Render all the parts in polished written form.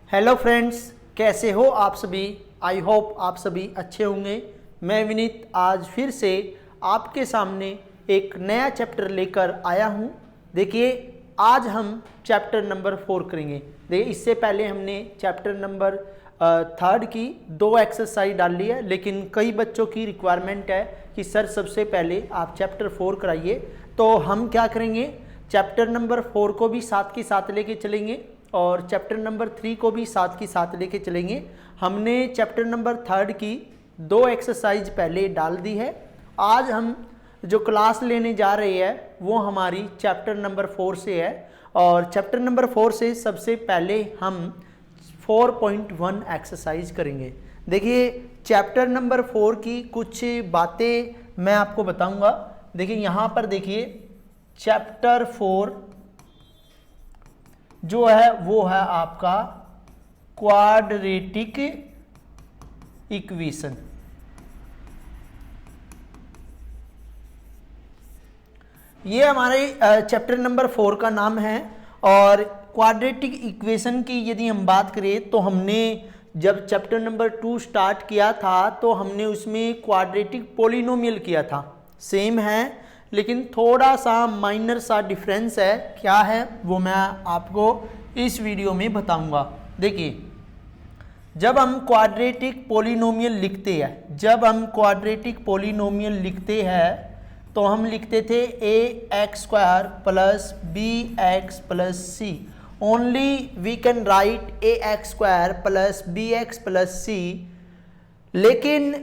Hello friends, कैसे हो आप सभी। आई होप आप सभी अच्छे होंगे। मैं विनीत आज फिर से आपके सामने एक नया चैप्टर लेकर आया हूं। देखिए, आज हम चैप्टर नंबर 4 करेंगे। देखिए, इससे पहले हमने चैप्टर नंबर 3 की 2 एक्सरसाइज डाल ली है, लेकिन कई बच्चों की रिक्वायरमेंट है कि सर सबसे पहले आप चैप्टर 4 कराइए। तो हम क्या करेंगे, चैप्टर नंबर 4 को भी साथ के साथ लेके चलेंगे और चैप्टर नंबर 3 को भी साथ के साथ लेके चलेंगे। हमने चैप्टर नंबर 3 की 2 एक्सरसाइज पहले डाल दी है। आज हम जो क्लास लेने जा रहे हैं वो हमारी चैप्टर नंबर 4 से है और चैप्टर नंबर 4 से सबसे पहले हम 4.1 एक्सरसाइज करेंगे। देखिए, चैप्टर नंबर 4 की कुछ बातें मैं आपको बताऊंगा। देखिए, यहाँ पर देखिए, चैप्टर 4 जो है वो है आपका क्वाड्रेटिक इक्वेशन। ये हमारे चैप्टर नंबर 4 का नाम है। और क्वाड्रेटिक इक्वेशन की यदि हम बात करें तो हमने जब चैप्टर नंबर 2 स्टार्ट किया था तो हमने उसमें क्वाड्रेटिक पॉलिनोमियल किया था। सेम है, लेकिन थोड़ा सा माइनर सा डिफरेंस है। क्या है वो मैं आपको इस वीडियो में बताऊंगा। देखिए, जब हम क्वाड्रेटिक पॉलिनोमियल लिखते हैं तो हम लिखते थे ax² plus bx plus c। Only we can write ax² plus bx plus c। लेकिन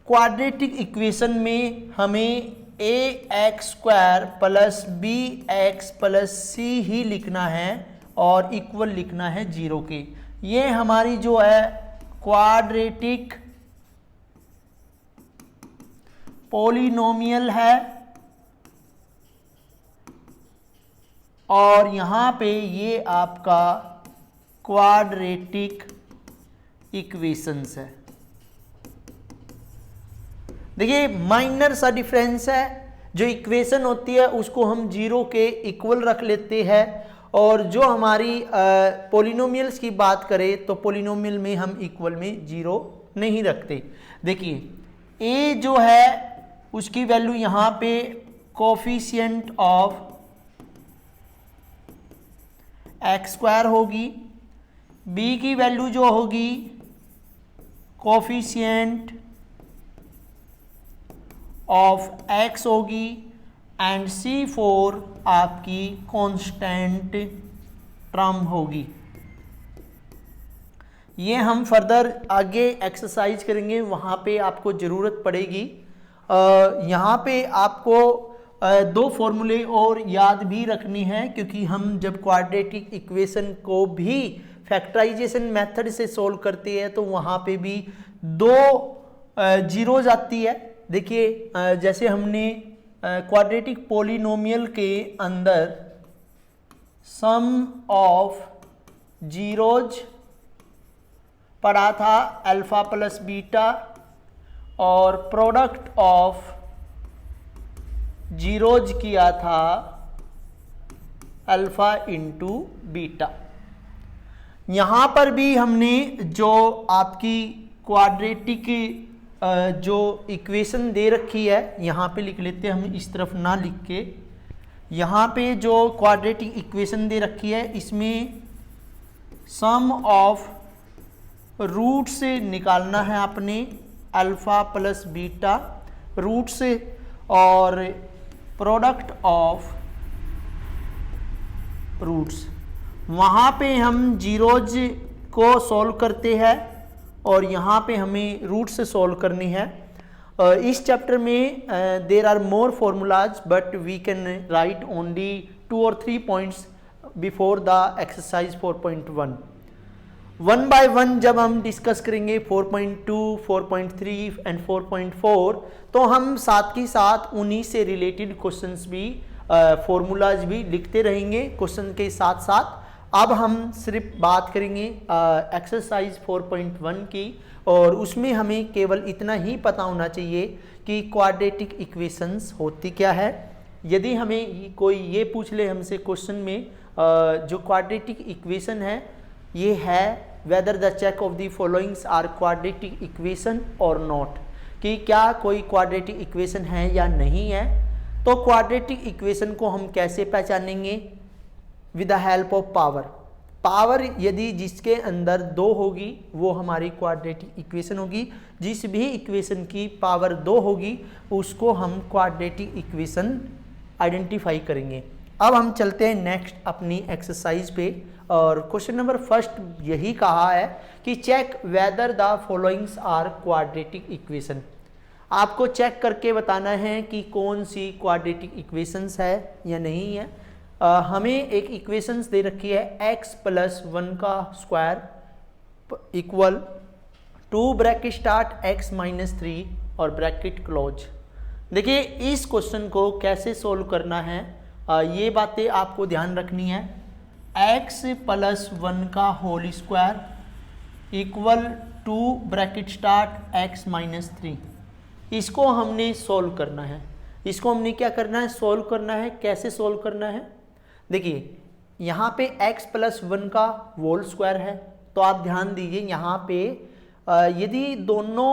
क्वाड्रेटिक इक्वेशन में हमें ax² plus bx plus c ही लिखना है और इक्वल लिखना है 0 के। ये हमारी जो है क्वाड्रेटिक पॉलिनोमियल है और यहाँ पे ये आपका क्वाड्रेटिक इक्वेशंस है। देखिए, माइनर सा डिफरेंस है। जो इक्वेशन होती है उसको हम 0 के इक्वल रख लेते हैं और जो हमारी पॉलिनोमियल्स की बात करें तो पॉलिनोमियल में हम इक्वल में 0 नहीं रखते। देखिए, a जो है उसकी वैल्यू यहाँ पे कोफिशिएंट ऑफ x² होगी। b की वैल्यू जो होगी कोफिशिएंट ऑफ x होगी एंड C4 आपकी कांस्टेंट टर्म होगी। ये हम फर्दर आगे एक्सरसाइज करेंगे, वहाँ पे आपको ज़रूरत पड़ेगी। यहाँ पे आपको 2 फॉर्मूले और याद भी रखनी है, क्योंकि हम जब क्वाड्रेटिक इक्वेशन को भी फैक्टराइजेशन मेथड से सोल्व करते हैं तो वहाँ पे भी 2 जीरोज आती है। देखिए, जैसे हमने क्वाड्रेटिक पॉलिनोमियल के अंदर सम ऑफ जीरोज पढ़ा था अल्फा प्लस बीटा और प्रोडक्ट ऑफ जीरोज किया था अल्फा इंटू बीटा। यहाँ पर भी हमने जो आपकी क्वाड्रेटिक जो इक्वेशन दे रखी है यहाँ पे लिख लेते हैं, हम इस तरफ ना लिख के। यहाँ पे जो क्वाड्रेटिक इक्वेशन दे रखी है इसमें सम ऑफ रूट से निकालना है आपने अल्फा प्लस बीटा रूट से और प्रोडक्ट ऑफ रूट्स। वहाँ पे हम जीरोज को सॉल्व करते हैं और यहाँ पे हमें रूट से सॉल्व करनी है। इस चैप्टर में there are more formulas but we can write only 2 or 3 points before the exercise 4.1। 1 by 1 जब हम डिस्कस करेंगे 4.2, 4.3 एंड 4.4 तो हम साथ ही साथ उन्हीं से रिलेटेड क्वेश्चंस भी फॉर्मूलाज भी लिखते रहेंगे क्वेश्चन के साथ साथ। अब हम सिर्फ बात करेंगे एक्सरसाइज 4.1 की और उसमें हमें केवल इतना ही पता होना चाहिए कि क्वाड्रेटिक इक्वेशंस होती क्या है। यदि हमें कोई ये पूछ ले हमसे क्वेश्चन में जो क्वाड्रेटिक इक्वेशन है ये है whether the check of the followings are quadratic equation और नॉट, कि क्या कोई क्वाड्रेटिक इक्वेशन है या नहीं है। तो क्वाड्रेटिक इक्वेशन को हम कैसे पहचानेंगे? With the help of power. Power यदि जिसके अंदर 2 होगी वो हमारी क्वाड्रेटिक इक्वेशन होगी, जिस भी इक्वेशन की पावर 2 होगी उसको हम क्वाड्रेटिक इक्वेशन आइडेंटिफाई करेंगे। अब हम चलते हैं नेक्स्ट अपनी एक्सरसाइज पे, और क्वेश्चन नंबर फर्स्ट यही कहा है कि check whether the followings are quadratic equation. आपको चेक करके बताना है कि कौन सी क्वाड्रेटिक इक्वेशंस है या नहीं है। हमें एक इक्वेशंस दे रखी है x + 1 का square equal 2 bracket start x - 3 और ब्रैकेट क्लोज। देखिए इस क्वेश्चन को कैसे सोल्व करना है, ये बातें आपको ध्यान रखनी है। x + 1 का whole square equal 2 bracket start x - 3, इसको हमने सोल्व करना है। इसको हमने क्या करना है? सोल्व करना है। कैसे सोल्व करना है? देखिए यहाँ पे x + 1 का होल स्क्वायर है, तो आप ध्यान दीजिए यहाँ पे यदि दोनों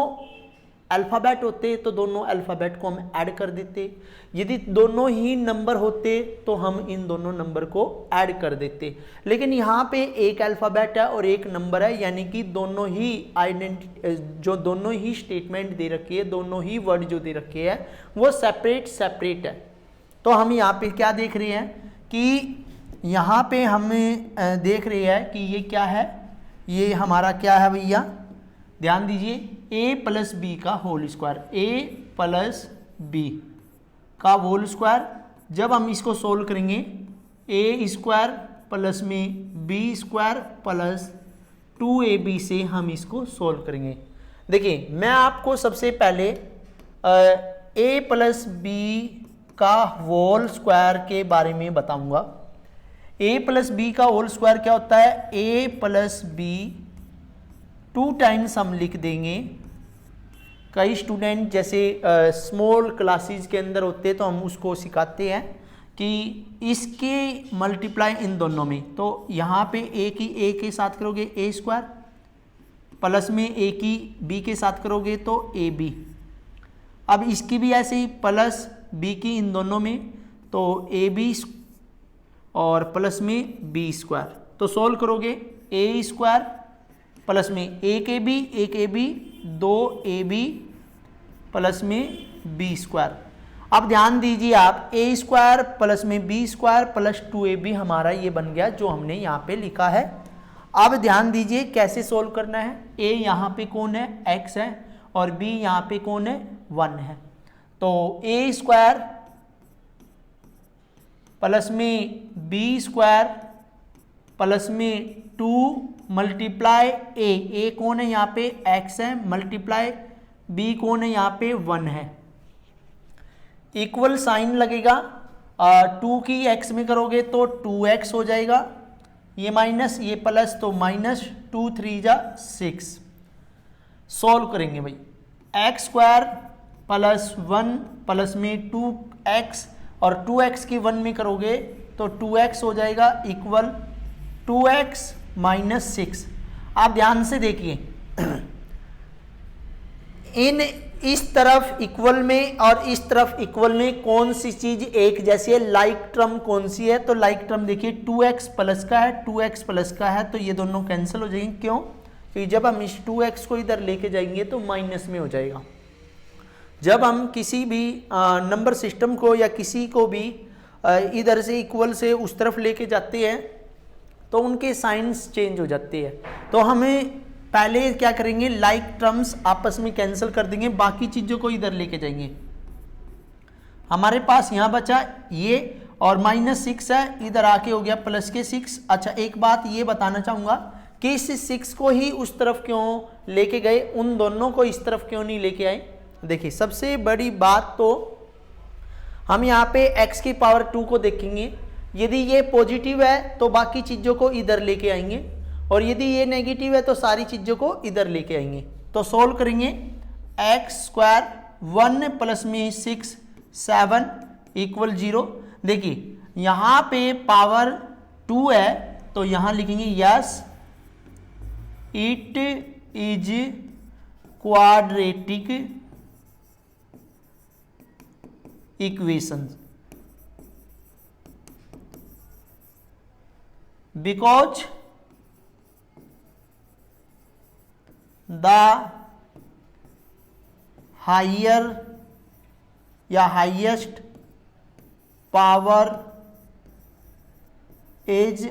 अल्फ़ाबेट होते तो दोनों अल्फ़ाबेट को हम ऐड कर देते, यदि दोनों ही नंबर होते तो हम इन दोनों नंबर को ऐड कर देते। लेकिन यहाँ पे एक अल्फ़ाबेट है और एक नंबर है, यानी कि दोनों ही जो दोनों ही स्टेटमेंट दे रखी है, दोनों ही वर्ड जो दे रखे हैं वो सेपरेट है। तो हम यहाँ पे क्या देख रहे हैं कि यहाँ पे हम देख रहे हैं कि ये क्या है, ये हमारा क्या है भैया, ध्यान दीजिए a + b का होल स्क्वायर, a + b का होल स्क्वायर। जब हम इसको सोल्व करेंगे a² प्लस में b² प्लस 2ab से हम इसको सोल्व करेंगे। देखिए मैं आपको सबसे पहले a + b का होल स्क्वायर के बारे में बताऊंगा। a + b का होल स्क्वायर क्या होता है? a + b 2 टाइम्स हम लिख देंगे। कई स्टूडेंट जैसे स्मॉल क्लासेस के अंदर होते हैं तो हम उसको सिखाते हैं कि इसके मल्टीप्लाई इन दोनों में, तो यहाँ पे a के साथ करोगे a² प्लस में a की b के साथ करोगे तो ab। अब इसकी भी ऐसे ही प्लस b की इन दोनों में तो ab और प्लस में b², तो सोल्व करोगे a² प्लस में 1ab 2ab प्लस में b²। अब ध्यान दीजिए आप a² प्लस में b² प्लस 2ab हमारा ये बन गया जो हमने यहाँ पे लिखा है। अब ध्यान दीजिए कैसे सोल्व करना है। a यहाँ पे कौन है? x है, और b यहाँ पे कौन है? 1 है। तो a² प्लस में b² प्लस में 2 मल्टीप्लाई a कौन है यहाँ पे? x है, मल्टीप्लाई b कौन है यहाँ पे? 1 है। इक्वल साइन लगेगा, 2 की x में करोगे तो 2x हो जाएगा, ये माइनस ये प्लस तो -2 3 जा 6। सॉल्व करेंगे भाई, x² प्लस 1 प्लस में 2x और 2x की 1 में करोगे तो 2x हो जाएगा इक्वल 2x - 6। आप ध्यान से देखिए इन इस तरफ इक्वल में और इस तरफ इक्वल में कौन सी चीज एक जैसी है? लाइक टर्म कौन सी है? तो लाइक टर्म देखिए 2x प्लस का है, 2x प्लस का है, तो ये दोनों कैंसिल हो जाएंगे। क्यों? क्योंकि जब हम इस 2x को इधर लेके जाएंगे तो माइनस में हो जाएगा। जब हम किसी भी नंबर सिस्टम को या किसी को भी इधर से इक्वल से उस तरफ लेके जाते हैं तो उनके साइंस चेंज हो जाते हैं। तो हमें पहले क्या करेंगे, लाइक टर्म्स आपस में कैंसिल कर देंगे, बाकी चीज़ों को इधर लेके जाएंगे। हमारे पास यहाँ बचा ये और -6 है, इधर आके हो गया प्लस के 6। अच्छा एक बात ये बताना चाहूँगा कि इस 6 को ही उस तरफ क्यों लेके गए, उन दोनों को इस तरफ क्यों नहीं लेके आए? देखिए सबसे बड़ी बात तो हम यहाँ पे x की पावर 2 को देखेंगे। यदि ये पॉजिटिव है तो बाकी चीज़ों को इधर लेके आएंगे, और यदि ये नेगेटिव है तो सारी चीज़ों को इधर लेके आएंगे। तो सोल्व करेंगे, x² 1 प्लस में 6 7 इक्वल 0। देखिए यहाँ पे पावर 2 है तो यहाँ लिखेंगे yes it is quadratic equation because the higher या highest power is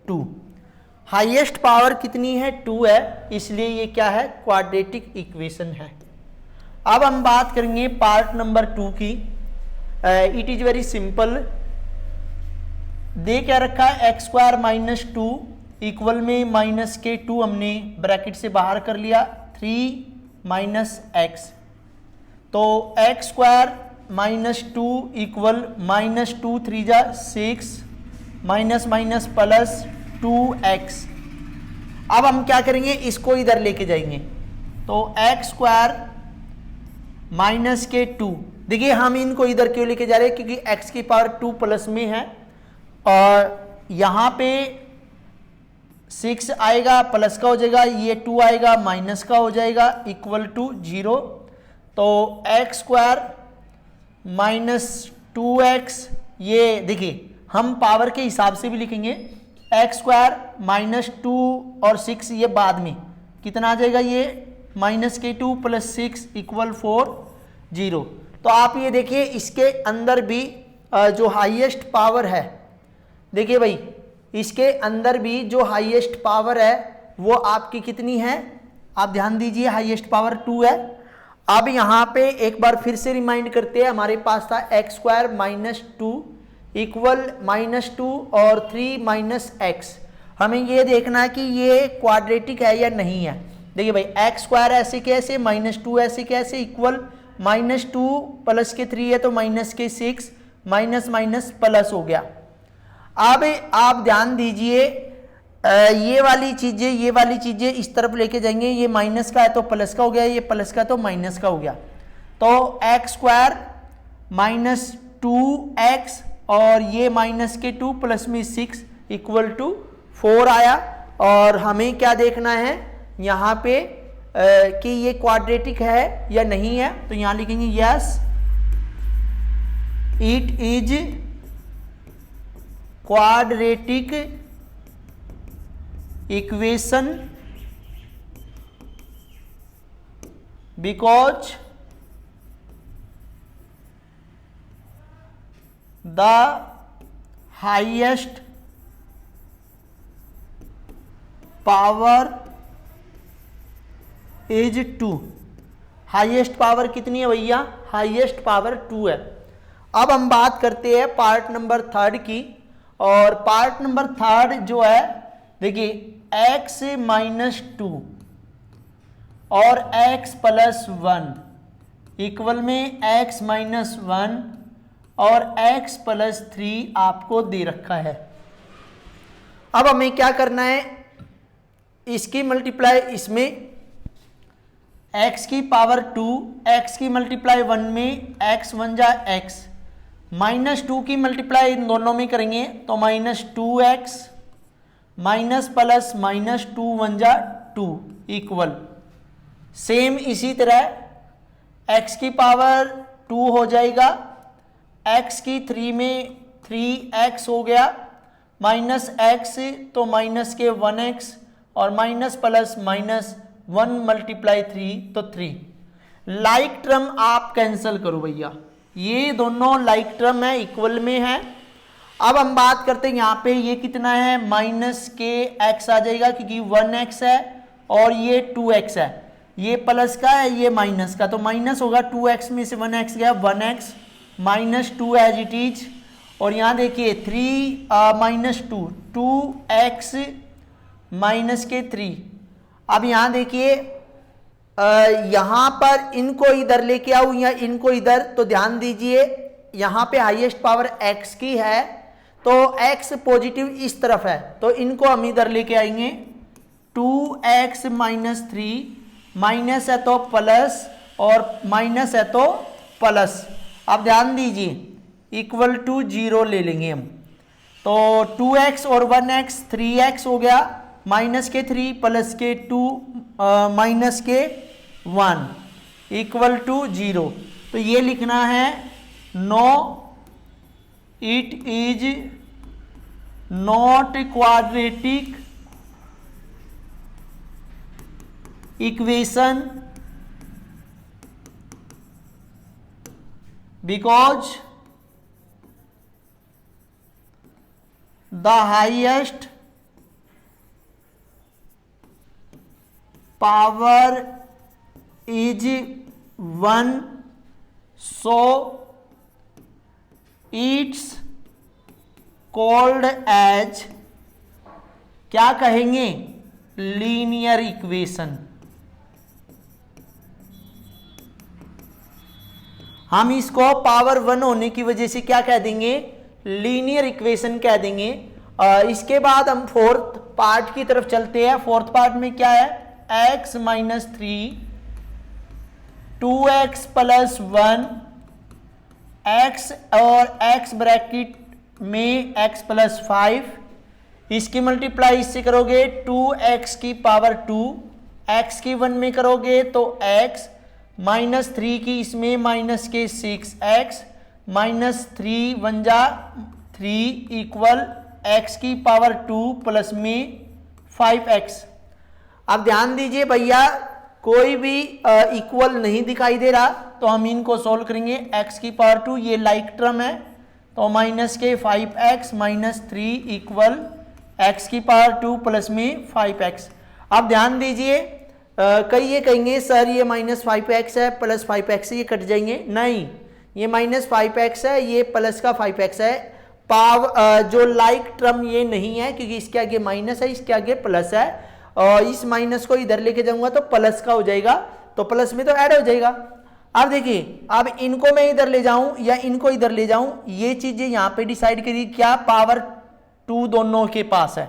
2। Highest power कितनी है? 2 है, इसलिए ये क्या है? क्वाड्रेटिक इक्वेशन है। अब हम बात करेंगे पार्ट नंबर 2 की। It is very simple. दे क्या रखा है? एक्स स्क्वायर माइनस 2 इक्वल में माइनस के 2 हमने ब्रैकेट से बाहर कर लिया, 3 माइनस एक्स। तो x square minus 2 equal minus 2 3 जा 6 माइनस माइनस प्लस 2x। अब हम क्या करेंगे? इसको इधर लेके जाएंगे, तो एक्स स्क्वायर माइनस के 2। देखिए हम इनको इधर क्यों लेके जा रहे हैं? क्योंकि x की पावर 2 प्लस में है और यहाँ पे 6 आएगा प्लस का हो जाएगा, ये 2 आएगा माइनस का हो जाएगा, इक्वल टू 0। तो एक्स स्क्वायर माइनस 2x, ये देखिए हम पावर के हिसाब से भी लिखेंगे, एक्स स्क्वायर माइनस 2 और 6 ये बाद में कितना आ जाएगा? ये माइनस के 2 प्लस 6 इक्वल 4 0। तो आप ये देखिए इसके अंदर भी जो हाईएस्ट पावर है, देखिए भाई इसके अंदर भी जो हाईएस्ट पावर है वो आपकी कितनी है? आप ध्यान दीजिए, हाईएस्ट पावर 2 है। अब यहाँ पे एक बार फिर से रिमाइंड करते हैं, हमारे पास था x square minus 2 equal minus 2 और 3 माइनस एक्स। हमें ये देखना है कि ये क्वाड्रेटिक है या नहीं है। देखिए भाई एक्स स्क्वायर ऐसे कैसे, माइनस 2 ऐसे कैसे, इक्वल माइनस 2 प्लस के 3 है तो माइनस के 6 माइनस माइनस प्लस हो गया। अब आप ध्यान दीजिए ये वाली चीजें इस तरफ लेके जाएंगे, ये माइनस का है तो प्लस का हो गया, ये प्लस का तो माइनस का हो गया। तो एक्स स्क्वायर माइनस 2x और ये माइनस के 2 प्लस में 6 इक्वल टू 4 आया। और हमें क्या देखना है यहाँ पे कि ये क्वाड्रेटिक है या नहीं है, तो यहाँ लिखेंगे yes it is quadratic equation because the highest power is 2। Highest power कितनी है भैया? हाईएस्ट पावर 2 है। अब हम बात करते हैं पार्ट नंबर 3 की, और पार्ट नंबर 3 जो है देखिए x माइनस 2 और x प्लस 1 इक्वल में x माइनस 1 और x प्लस 3 आपको दे रखा है। अब हमें क्या करना है? इसकी मल्टीप्लाई इसमें x की पावर 2, x की मल्टीप्लाई 1 में x 1 जा x, माइनस 2 की मल्टीप्लाई इन दोनों में करेंगे तो minus 2x minus plus minus 2 1 जा 2 इक्वल। सेम इसी तरह x की पावर 2 हो जाएगा, x की 3 में 3x हो गया, माइनस x तो माइनस के 1x और माइनस प्लस माइनस 1 मल्टीप्लाई 3 तो 3। लाइक टर्म आप कैंसिल करो भैया, ये दोनों लाइक टर्म है, इक्वल में है। अब हम बात करते हैं यहाँ पे ये कितना है? माइनस के x आ जाएगा क्योंकि 1x है और ये 2x है, ये प्लस का है ये माइनस का, तो माइनस होगा 2x में से 1x गया, 1x minus 2 as it is. और यहाँ देखिए 3 माइनस 2x माइनस के 3। अब यहाँ देखिए यहाँ पर इनको इधर लेके आओ या इनको इधर, तो ध्यान दीजिए यहाँ पे हाईएस्ट पावर x की है तो x पॉजिटिव इस तरफ है, तो इनको हम इधर लेके आएंगे। 2x माइनस 3 माइनस है तो प्लस और माइनस है तो प्लस। अब ध्यान दीजिए इक्वल टू 0 ले लेंगे हम, तो 2x और 1x 3x हो गया, माइनस के 3 प्लस के 2 माइनस के 1 इक्वल टू 0। तो ये लिखना है no it is not quadratic equation because the highest power is 1, so it's called as क्या कहेंगे, लीनियर इक्वेशन। हम इसको पावर 1 होने की वजह से क्या कह देंगे, लीनियर इक्वेशन कह देंगे। इसके बाद हम फोर्थ पार्ट की तरफ चलते हैं। फोर्थ पार्ट में क्या है, x minus 3 2x plus 1 x और x ब्रैकेट में x प्लस 5, इसकी मल्टीप्लाई इससे करोगे 2x की पावर 2, x की 1 में करोगे तो x माइनस 3 की इसमें माइनस के 6x माइनस 3 1 जा 3 इक्वल x की पावर 2 प्लस में 5x। अब ध्यान दीजिए भैया, कोई भी इक्वल नहीं दिखाई दे रहा तो हम इनको सोल्व करेंगे। x की पावर 2 ये लाइक टर्म है तो माइनस के 5x माइनस 3 इक्वल x की पावर 2 प्लस में 5x। अब ध्यान दीजिए, कई ये कहेंगे सर ये माइनस 5x है प्लस 5x ये कट जाएंगे, नहीं, ये माइनस 5x है ये प्लस का 5x है। जो लाइक टर्म ये नहीं है क्योंकि इसके आगे माइनस है इसके आगे प्लस है, और इस माइनस को इधर लेके जाऊंगा तो प्लस का हो जाएगा, तो प्लस में तो ऐड हो जाएगा। अब देखिए, अब इनको मैं इधर ले जाऊं या इनको इधर ले जाऊं, ये चीजें यहां पे डिसाइड करिए, क्या पावर 2 दोनों के पास है।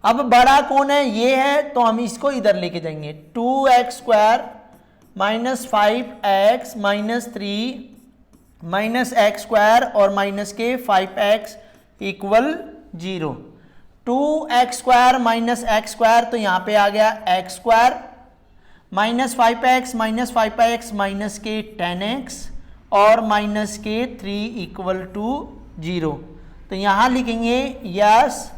अब बड़ा कौन है, ये है, तो हम इसको इधर लेके जाएंगे 2x square minus 5x minus 3 minus x square और माइनस के 5x equal 0। 2x square minus x square तो यहाँ पे आ गया x square minus 5x minus के 10x और माइनस के 3 इक्वल टू 0। तो यहाँ लिखेंगे yes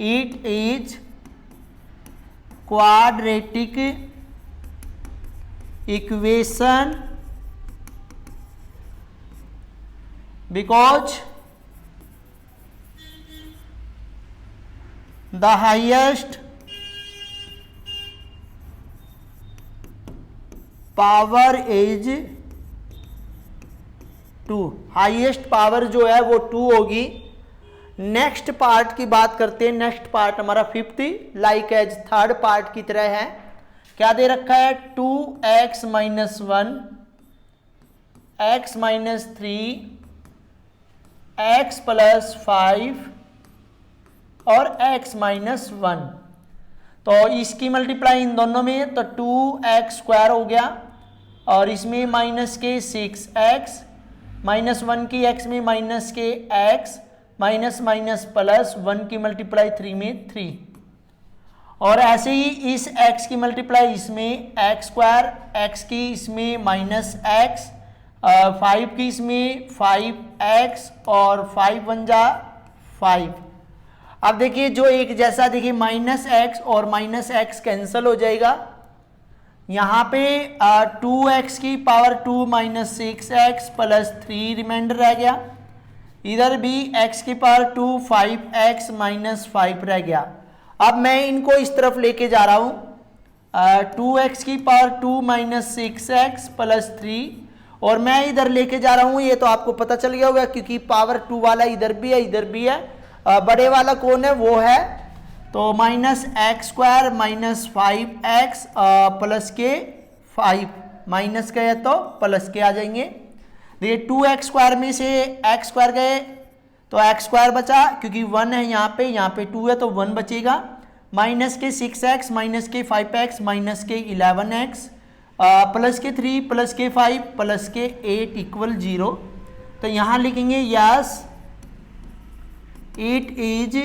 it is quadratic equation because the highest power is 2, highest power जो है वो 2 होगी। नेक्स्ट पार्ट की बात करते हैं। नेक्स्ट पार्ट हमारा 5th like as third part की तरह है। क्या दे रखा है, 2x minus 1 x minus 3 x plus 5 और x माइनस 1। तो इसकी मल्टीप्लाई इन दोनों में तो 2x स्क्वायर हो गया और इसमें माइनस के 6x माइनस 1 की x में माइनस के x माइनस माइनस प्लस 1 की मल्टीप्लाई 3 में 3, और ऐसे ही इस x की मल्टीप्लाई इसमें x स्क्वायर, x की इसमें माइनस x, 5 की इसमें 5x और 5 1 जा 5। अब देखिए जो एक जैसा, देखिए माइनस x और माइनस x कैंसिल हो जाएगा। यहाँ पे 2x की power 2 minus 6x plus 3 reminder रह गया। इधर भी x की पावर 2 5x माइनस 5 रह गया। अब मैं इनको इस तरफ लेके जा रहा हूँ 2x की पावर 2 माइनस 6x प्लस 3, और मैं इधर लेके जा रहा हूँ, ये तो आपको पता चल गया होगा क्योंकि पावर 2 वाला इधर भी है इधर भी है। बड़े वाला कौन है, वो है तो minus x square minus 5x plus के 5, माइनस के है तो प्लस के आ जाएंगे। देखिए 2x स्क्वायर में से x स्क्वायर गए तो x स्क्वायर बचा, क्योंकि 1 है यहाँ पे 2 है तो 1 बचेगा। माइनस के 6x माइनस के 5x माइनस के 11x प्लस के 3 प्लस के 5 प्लस के 8 इक्वल 0। तो यहाँ लिखेंगे yes it is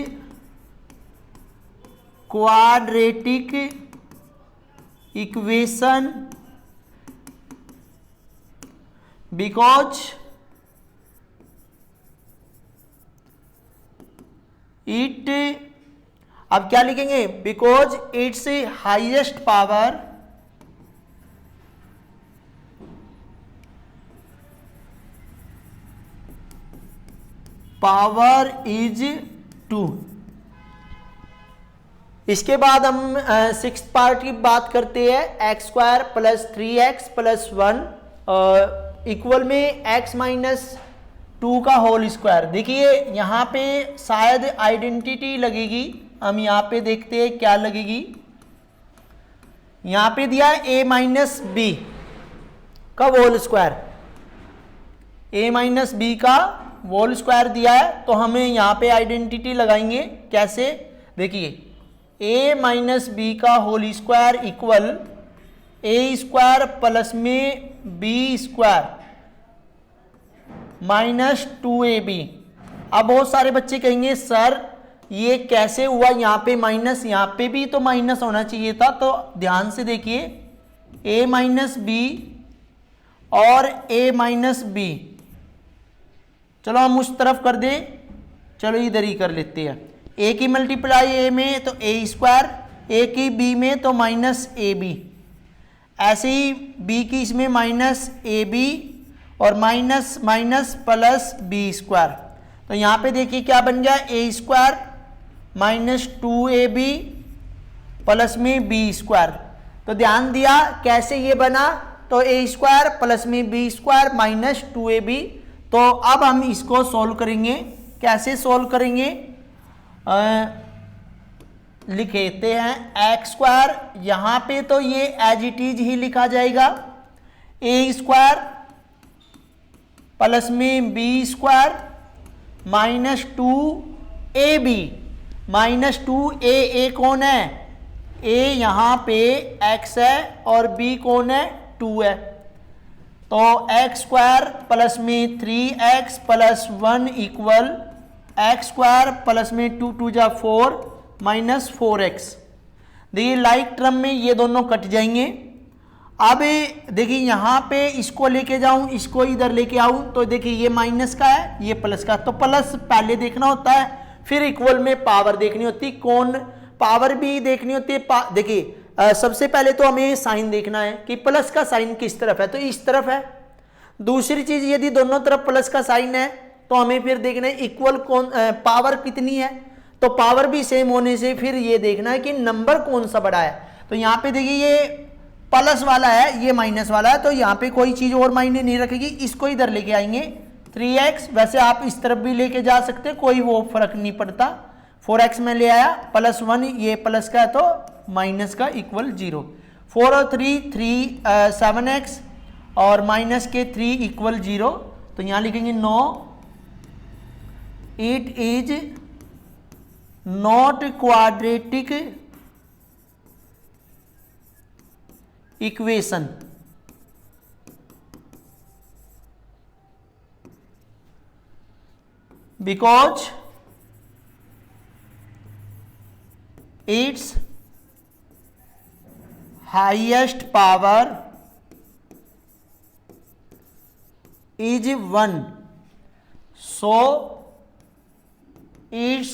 quadratic equation because it, अब क्या लिखेंगे, because it's highest power is 2। इसके बाद हम सिक्स पार्ट की बात करते हैं। X square plus 3x plus 1 equal में x माइनस 2 का होल स्क्वायर। देखिए यहाँ पे शायद आइडेंटिटी लगेगी, हम यहाँ पे देखते हैं क्या लगेगी। यहाँ पे दिया a माइनस बी का whole square, a minus b का होल स्क्वायर दिया है, तो हमें यहाँ पे आइडेंटिटी लगाएंगे। कैसे, देखिए a माइनस बी का whole square equal a square plus में b स्क्वायर माइनस 2ab। अब बहुत सारे बच्चे कहेंगे सर ये कैसे हुआ, यहाँ पे माइनस, यहाँ पे भी तो माइनस होना चाहिए था। तो ध्यान से देखिए a माइनस बी और a माइनस बी, चलो हम उस तरफ कर दें, चलो इधर ही कर लेते हैं। a की मल्टीप्लाई a में तो a स्क्वायर, a की b में तो माइनस ए बी, ऐसे ही b की इसमें माइनस ए बी और minus minus plus b square. तो यहाँ पे देखिए क्या बन गया, a square minus 2ab plus में बी स्क्वायर। तो ध्यान दिया कैसे ये बना, तो a स्क्वायर प्लस में बी स्क्वायर माइनस 2ab। तो अब हम इसको सॉल्व करेंगे। कैसे सॉल्व करेंगे, लिखते हैं एक्स स्क्वायर, यहाँ पे तो ये एज इट इज ही लिखा जाएगा, a स्क्वायर प्लस में b square minus 2ab minus 2a कौन है, a यहाँ पे x है और b कौन है, 2 है। तो एक्स स्क्वायर प्लस में 3x plus 1 equal x square plus में 2 2 जा 4 माइनस 4x। देखिए लाइक टर्म में ये दोनों कट जाएंगे। अब देखिए यहाँ पे इसको लेके जाऊं, इसको इधर लेके आऊं, तो देखिए ये माइनस का है, ये प्लस का, तो प्लस पहले देखना होता है, फिर इक्वल में पावर देखनी होती है, कौन पावर भी देखनी होती है। देखिए सबसे पहले तो हमें साइन देखना है कि प्लस का साइन किस तरफ है, तो इस तरफ है। दूसरी चीज यदि दोनों तरफ प्लस का साइन है तो हमें फिर देखना है इक्वल कौन पावर कितनी है, तो पावर भी सेम होने से फिर ये देखना है कि नंबर कौन सा बड़ा है। तो यहाँ पे देखिए ये प्लस वाला है, ये माइनस वाला है, तो यहाँ पे कोई चीज और मायने नहीं रखेगी, इसको इधर लेके आएंगे 3x। वैसे आप इस तरफ भी लेके जा सकते, कोई वो फर्क नहीं पड़ता। 4x में ले आया प्लस 1, ये प्लस का है तो माइनस का इक्वल 0। 4 और 3 7x और माइनस के 3 इक्वल 0। तो यहाँ लिखेंगे no, it is not quadratic equation because its highest power is 1, so it's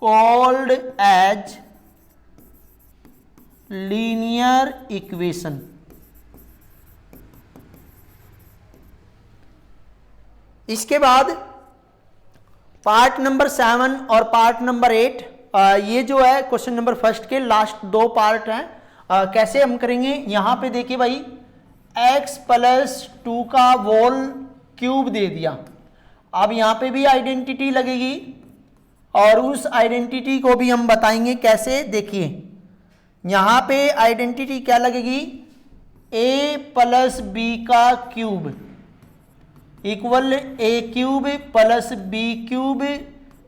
called as linear equation। इसके बाद पार्ट नंबर 7 और पार्ट नंबर 8, ये जो है क्वेश्चन नंबर फर्स्ट के लास्ट 2 पार्ट हैं। कैसे हम करेंगे, यहाँ पे देखिए भाई x प्लस 2 का होल क्यूब दे दिया। अब यहाँ पे भी आइडेंटिटी लगेगी और उस आइडेंटिटी को भी हम बताएंगे कैसे। देखिए यहाँ पे आइडेंटिटी क्या लगेगी, a प्लस बी का cube equal a cube plus b cube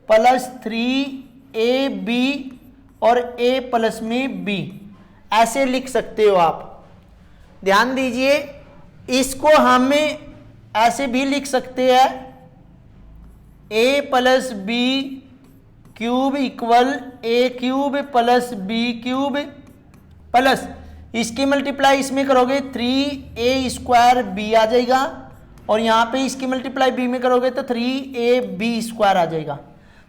plus 3ab और a प्लस में b, ऐसे लिख सकते हो आप। ध्यान दीजिए इसको हम ऐसे भी लिख सकते हैं a plus b cube equal a cube plus b cube plus इसकी मल्टीप्लाई इसमें करोगे 3a² b आ जाएगा, और यहाँ पे इसकी मल्टीप्लाई b में करोगे तो 3ab² आ जाएगा।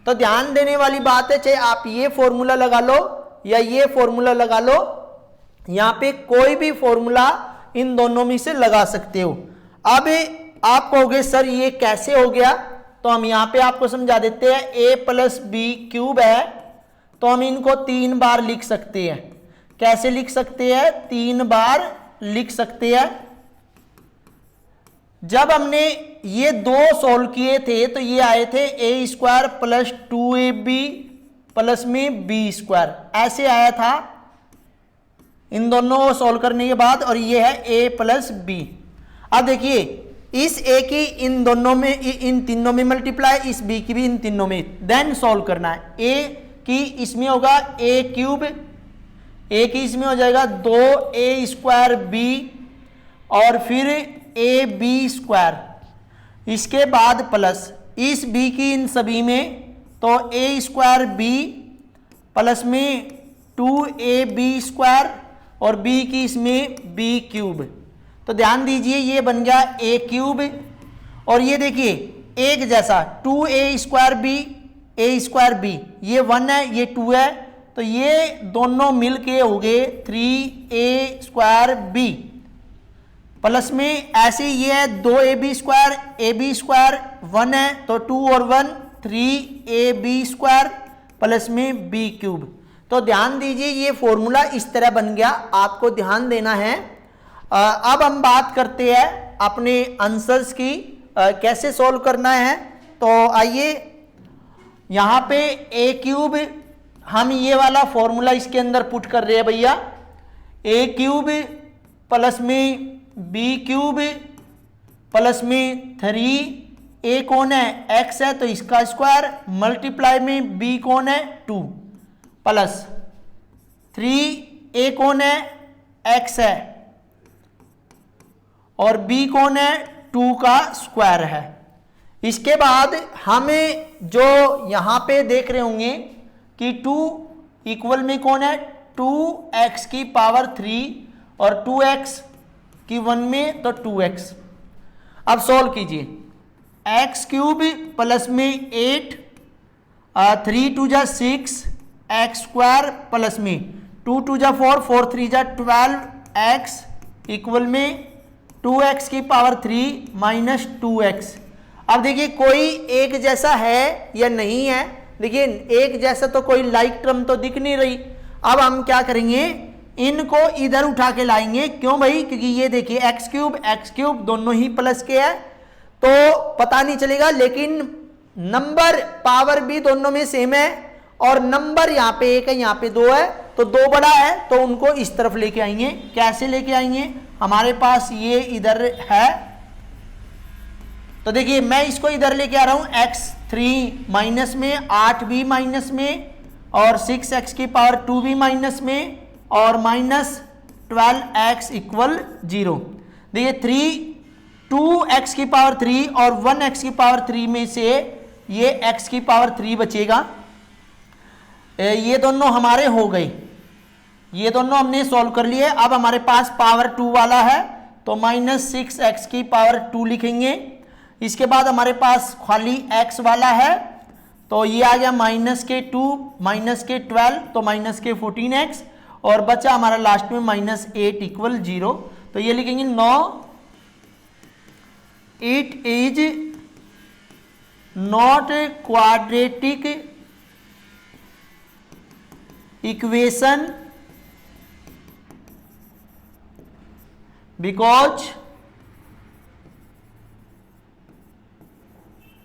तो ध्यान देने वाली बात है, चाहे आप ये फॉर्मूला लगा लो या ये फॉर्मूला लगा लो, यहाँ पे कोई भी फॉर्मूला इन दोनों में से लगा सकते हो। अब आप कहोगे सर ये कैसे हो गया, तो हम यहाँ पे आपको समझा देते हैं। a प्लस बी क्यूब है तो हम इनको 3 बार लिख सकते हैं। कैसे लिख सकते हैं? 3 बार लिख सकते हैं। जब हमने ये 2 सॉल्व किए थे तो ये आए थे a² प्लस 2ab प्लस में b², ऐसे आया था इन दोनों सॉल्व करने के बाद, और ये है a प्लस b। अब देखिए इस a की इन दोनों में, इन तीनों में मल्टीप्लाई, इस b की भी इन तीनों में, देन सॉल्व करना है। a की इसमें होगा a क्यूब, a की इसमें हो जाएगा 2a²b और फिर ab², इसके बाद प्लस इस b की इन सभी में, तो a²b प्लस में 2ab² और b की इसमें b क्यूब। तो ध्यान दीजिए ये बन गया a क्यूब, और ये देखिए एक जैसा 2a²b a²b, ये 1 है ये 2 है, तो ये दोनों मिलके हो गए 3a²b प्लस में ऐसे ये है 2ab² ab² 1 है तो 2 और 1 3ab² प्लस में b क्यूब। तो ध्यान दीजिए ये फॉर्मूला इस तरह बन गया, आपको ध्यान देना है। अब हम बात करते हैं अपने आंसर्स की, कैसे सॉल्व करना है। तो आइए यहाँ पे a क्यूब, हम ये वाला फॉर्मूला इसके अंदर पुट कर रहे हैं भैया, a क्यूब प्लस में b क्यूब प्लस में 3a कौन है x है तो इसका स्क्वायर, मल्टीप्लाई में b कौन है 2 प्लस 3a कौन है x है और b कौन है 2 का स्क्वायर है। इसके बाद हमें जो यहां पे देख रहे होंगे कि 2 इक्वल में कौन है 2x की पावर 3 और 2x की 1 में तो 2x। अब सॉल्व कीजिए, x क्यूब प्लस में 8 3 2 जा 6 x² प्लस में 2 2 जा 4 4 3 जा 12x इक्वल में 2x की पावर 3 माइनस 2x। अब देखिए कोई एक जैसा है या नहीं है, देखिए एक जैसा तो कोई लाइक टर्म तो दिख नहीं रही। अब हम क्या करेंगे, इनको इधर उठा के लाएंगे। क्यों भाई? क्योंकि ये देखिए x क्यूब दोनों ही प्लस के है तो पता नहीं चलेगा, लेकिन नंबर पावर भी दोनों में सेम है और नंबर यहाँ पे 1 है यहाँ पे 2 है, तो 2 बड़ा है तो उनको इस तरफ लेके आएंगे। कैसे लेके आएंगे? हमारे पास ये इधर है तो देखिए मैं इसको इधर लेके आ रहा हूं, x3 माइनस में 8b माइनस में और 6x की पावर 2b माइनस में और माइनस 12x इक्वल 0। देखिए 2x की पावर 3 और 1x की पावर 3 में से ये x की पावर 3 बचेगा। ये दोनों हमारे हो गए, ये दोनों हमने सॉल्व कर लिए। अब हमारे पास पावर 2 वाला है तो माइनस 6x की पावर 2 लिखेंगे। इसके बाद हमारे पास खाली x वाला है तो ये आ गया माइनस के 2 माइनस के 12 तो माइनस के 14x और बचा हमारा लास्ट में माइनस 8 इक्वल 0। तो ये लिखेंगे 9 it is not quadratic equation because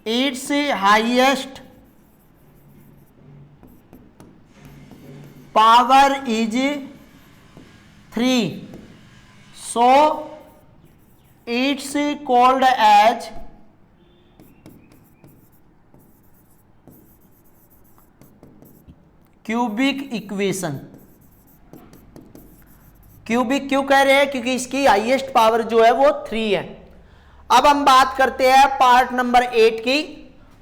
its highest power is 3, so it's called as cubic equation. Cubic क्यों कह रहे हैं? क्योंकि इसकी हाईएस्ट पावर जो है वो 3 है। अब हम बात करते हैं पार्ट नंबर 8 की।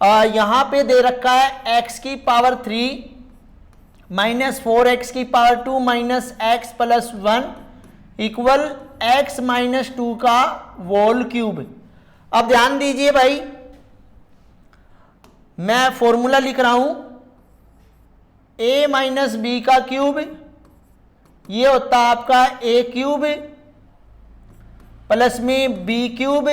यहां पे दे रखा है x की पावर 3 माइनस 4x की power 2 minus x plus 1 equal x minus 2 का होल क्यूब। अब ध्यान दीजिए भाई, मैं फॉर्मूला लिख रहा हूं, a माइनस बी का क्यूब ये होता है आपका a क्यूब प्लस में b क्यूब,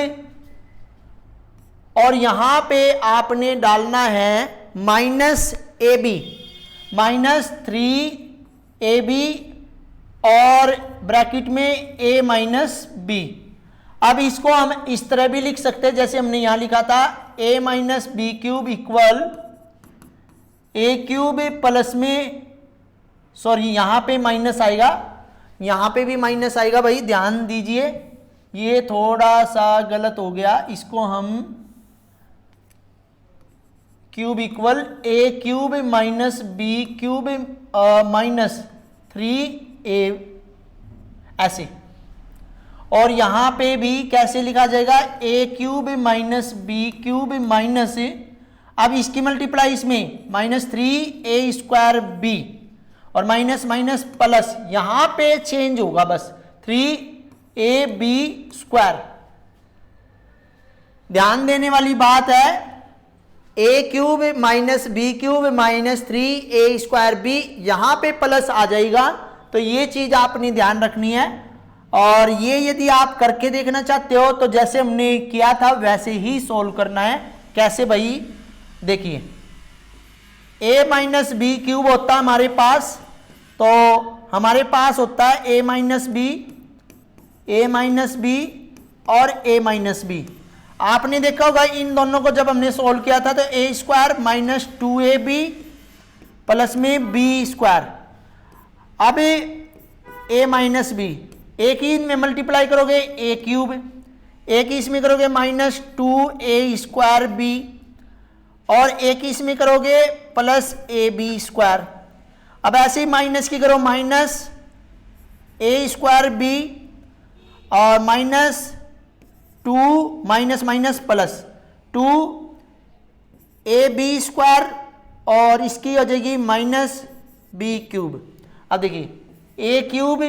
और यहां पे आपने डालना है minus a B, minus 3ab और ब्रैकेट में a माइनस बी। अब इसको हम इस तरह भी लिख सकते हैं जैसे हमने यहां लिखा था, a minus b cube equal a cube plus में, सॉरी यहां पे माइनस आएगा, यहां पे भी माइनस आएगा भाई, ध्यान दीजिए ये थोड़ा सा गलत हो गया, इसको हम cube equal a cube minus b cube minus 3a ऐसे, और यहां पे भी कैसे लिखा जाएगा, a cube minus b cube minus, अब इसकी मल्टीप्लाई इसमें माइनस 3a स्क्वायर b और माइनस माइनस प्लस, यहां पे चेंज होगा बस 3ab स्क्वायर। ध्यान देने वाली बात है, a cube minus b cube minus 3a square b, यहां पे प्लस आ जाएगा, तो ये चीज आपने ध्यान रखनी है। और ये यदि आप करके देखना चाहते हो तो जैसे हमने किया था वैसे ही सोल्व करना है। कैसे भाई, देखिए a माइनस बी क्यूब होता है हमारे पास, तो हमारे पास होता है a माइनस बी और a माइनस बी। आपने देखा होगा इन दोनों को जब हमने सोल्व किया था तो a square minus 2ab plus में b स्क्वायर। अब a माइनस बी, एक ही इनमें मल्टीप्लाई करोगे a क्यूब, एक ही इसमें करोगे माइनस 2a स्क्वायर b, और एक ही इसमें करोगे प्लस ab स्क्वायर। अब ऐसे ही माइनस की करो, माइनस a स्क्वायर b और minus 2 minus minus plus 2ab square, और इसकी हो जाएगी माइनस b क्यूब। अब देखिए a क्यूब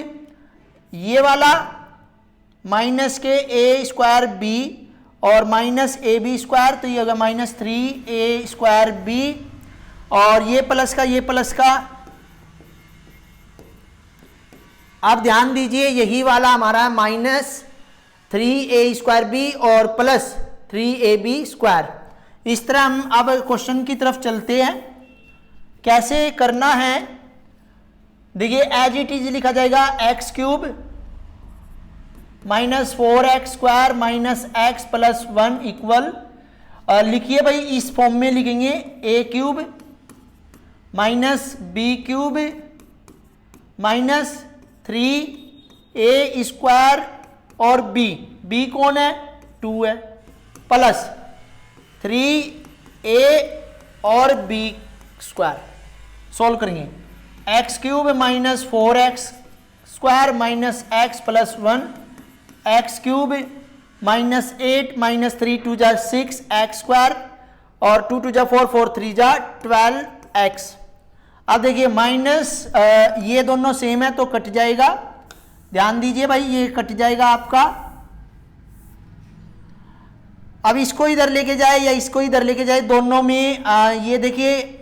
ये वाला माइनस के a स्क्वायर b और माइनस ab स्क्वायर, तो ये होगा माइनस 3a स्क्वायर b, और ये प्लस का। अब ध्यान दीजिए यही वाला हमारा माइनस 3a स्क्वायर b और प्लस 3ab स्क्वायर। इस तरह हम अब क्वेश्चन की तरफ चलते हैं, कैसे करना है। देखिए एज इट इज लिखा जाएगा x cube minus 4x square minus x plus 1 equal, लिखिए भाई इस फॉर्म में लिखेंगे a cube minus b cube minus 3a square और b कौन है, 2 है, प्लस 3a और b स्क्वायर। सोल्व करेंगे, x cube minus 4x square minus x plus 1, x cube minus 8 minus 3 2 जा 6 एक्स स्क्वायर और 2 2 जा 4 4 3 जा 12x। अब देखिए माइनस ये दोनों सेम है तो कट जाएगा, ध्यान दीजिए भाई ये कट जाएगा आपका। अब इसको इधर लेके जाए या इसको इधर लेके जाए, दोनों में ये देखिए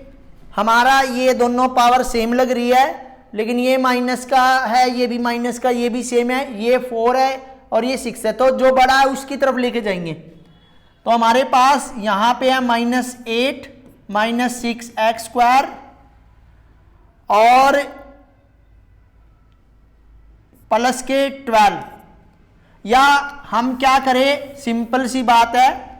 हमारा ये दोनों पावर सेम लग रही है, लेकिन ये माइनस का है, ये भी माइनस का, ये भी सेम है, ये 4 है और ये 6 है, तो जो बड़ा है उसकी तरफ लेके जाएंगे। तो हमारे पास यहाँ पे है माइनस 8 माइनस 6 एक्स स्क्वायर और प्लस के 12, या हम क्या करें, सिंपल सी बात है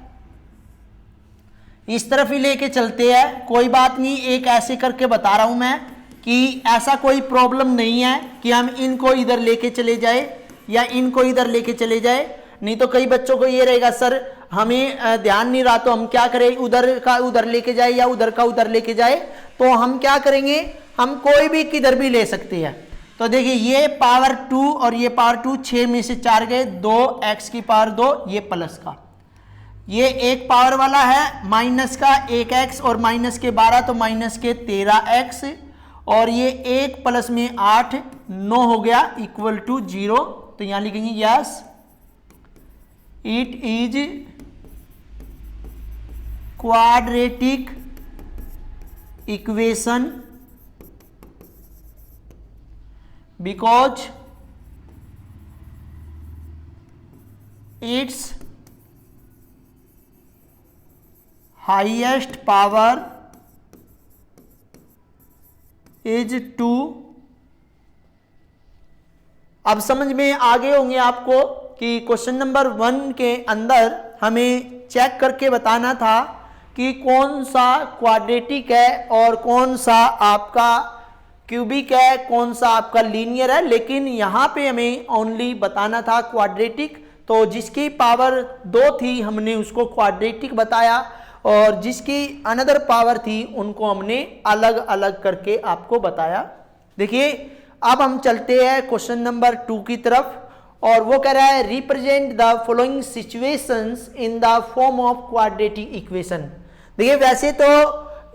इस तरफ ही लेके चलते हैं, कोई बात नहीं। एक ऐसे करके बता रहा हूं मैं कि ऐसा कोई प्रॉब्लम नहीं है कि हम इनको इधर लेके चले जाए या इनको इधर लेके चले जाए, नहीं तो कई बच्चों को ये रहेगा सर हमें ध्यान नहीं रहा तो हम क्या करें, उधर का उधर लेके जाए या उधर का उधर लेके जाए। तो हम क्या करेंगे, हम कोई भी किधर भी ले सकते हैं। तो देखिए ये पावर 2 और ये पावर 2, 6 में से 4 गए, 2 एक्स की पावर 2, ये प्लस का, ये एक पावर वाला है, माइनस का 1x और माइनस के 12 तो माइनस के 13x, और ये 1 प्लस में 8 9 हो गया इक्वल टू 0। तो यहां लिखेंगे yes it is quadratic equation because it's highest power is 2। अब समझ में आ गए होंगे आपको कि क्वेश्चन नंबर 1 के अंदर हमें चेक करके बताना था कि कौन सा क्वाड्रेटिक है और कौन सा आपका क्यूबिक है, कौन सा आपका लीनियर है। लेकिन यहाँ पे हमें ओनली बताना था क्वाड्रेटिक, तो जिसकी पावर 2 थी हमने उसको क्वाड्रेटिक बताया, और जिसकी अनदर पावर थी उनको हमने अलग अलग करके आपको बताया। देखिए अब हम चलते हैं क्वेश्चन नंबर 2 की तरफ, और वो कह रहा है represent the following situations in the form of quadratic equation. देखिए वैसे तो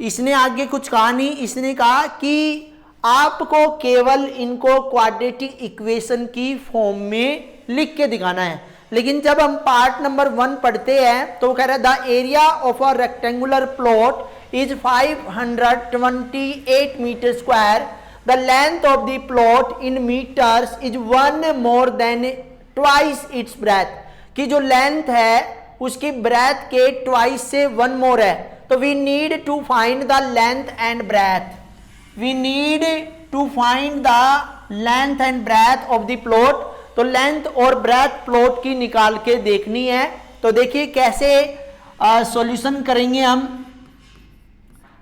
इसने आगे कुछ कहा नहीं, इसने कहा कि आपको केवल इनको क्वाड्रेटिक इक्वेशन की फॉर्म में लिख के दिखाना है। लेकिन जब हम पार्ट नंबर 1 पढ़ते हैं तो कह रहा है the area of a rectangular plot is 528 metre square, the length of the plot in metres is 1 more than twice its breadth, कि जो लेंथ है उसकी ब्रेथ के ट्वाइस से 1 मोर है। तो we need to find the length and breadth, we need to find the length and breadth of the plot. तो length और ब्रेथ प्लॉट की निकाल के देखनी है। तो देखिए कैसे सॉल्यूशन करेंगे हम।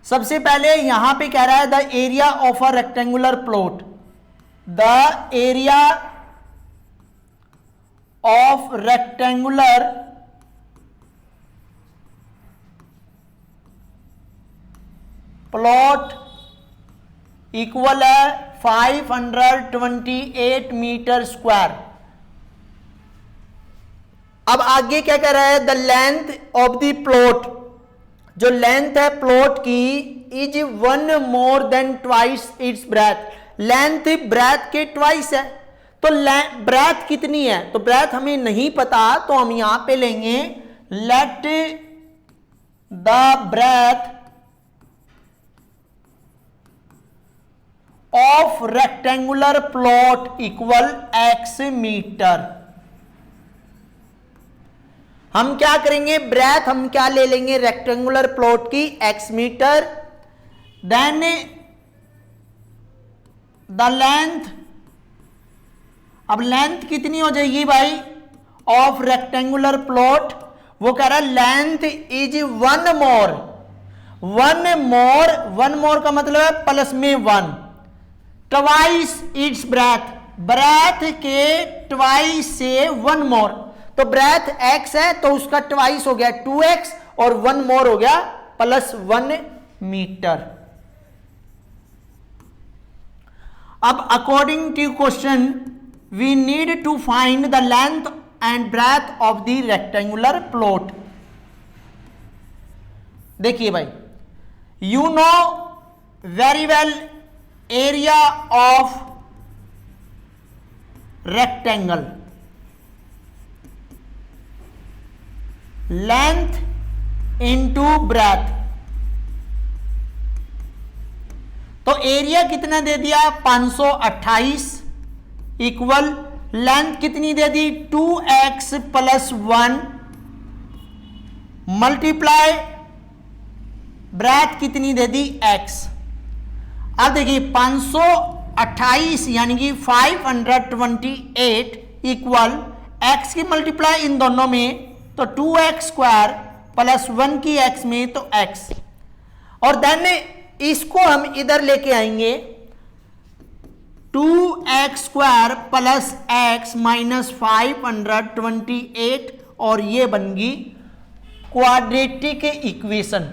सबसे पहले यहां पे कह रहा है the area of a rectangular plot, the area of rectangular plot equal है 528 मीटर स्क्वायर। अब आगे क्या कह रहा है the length of the plot, जो लेंथ है प्लॉट की is 1 more than twice its breath, length breadth के ट्वाइस है। तो ब्रेथ कितनी है, तो ब्रेथ हमें नहीं पता, तो हम यहां पे लेंगे let the breadth of rectangular plot equal x metre. हम क्या करेंगे, ब्रेथ हम क्या ले लेंगे रेक्टेंगुलर प्लॉट की x metre, then the length, अब लेंथ कितनी हो जाएगी भाई ऑफ रेक्टेंगुलर प्लॉट, वो कह रहा है लेंथ इज 1 मोर, 1 मोर का मतलब है प्लस में 1, ट्वाइस इट्स ब्रेथ, ब्रेथ के ट्वाइस से 1 मोर। तो ब्रेथ x है तो उसका ट्वाइस हो गया 2x, और 1 मोर हो गया +1 मीटर। अब according to question we need to find the length and breadth of the rectangular plot. देखिए भाई, you know very well area of rectangle, length into breadth. तो एरिया कितना दे दिया 528 इक्वल लेंथ कितनी दे दी 2x + 1 मल्टीप्लाई ब्रेथ कितनी दे दी x। अब देखिए 528 यानी कि 528 इक्वल x की मल्टीप्लाई इन दोनों में तो 2x स्क्वायर + 1 की x में तो x, और देन इसको हम इधर लेके आएंगे 2x स्क्वायर + x माइनस 528, और ये बन गई क्वाड्रेटिक इक्वेशन।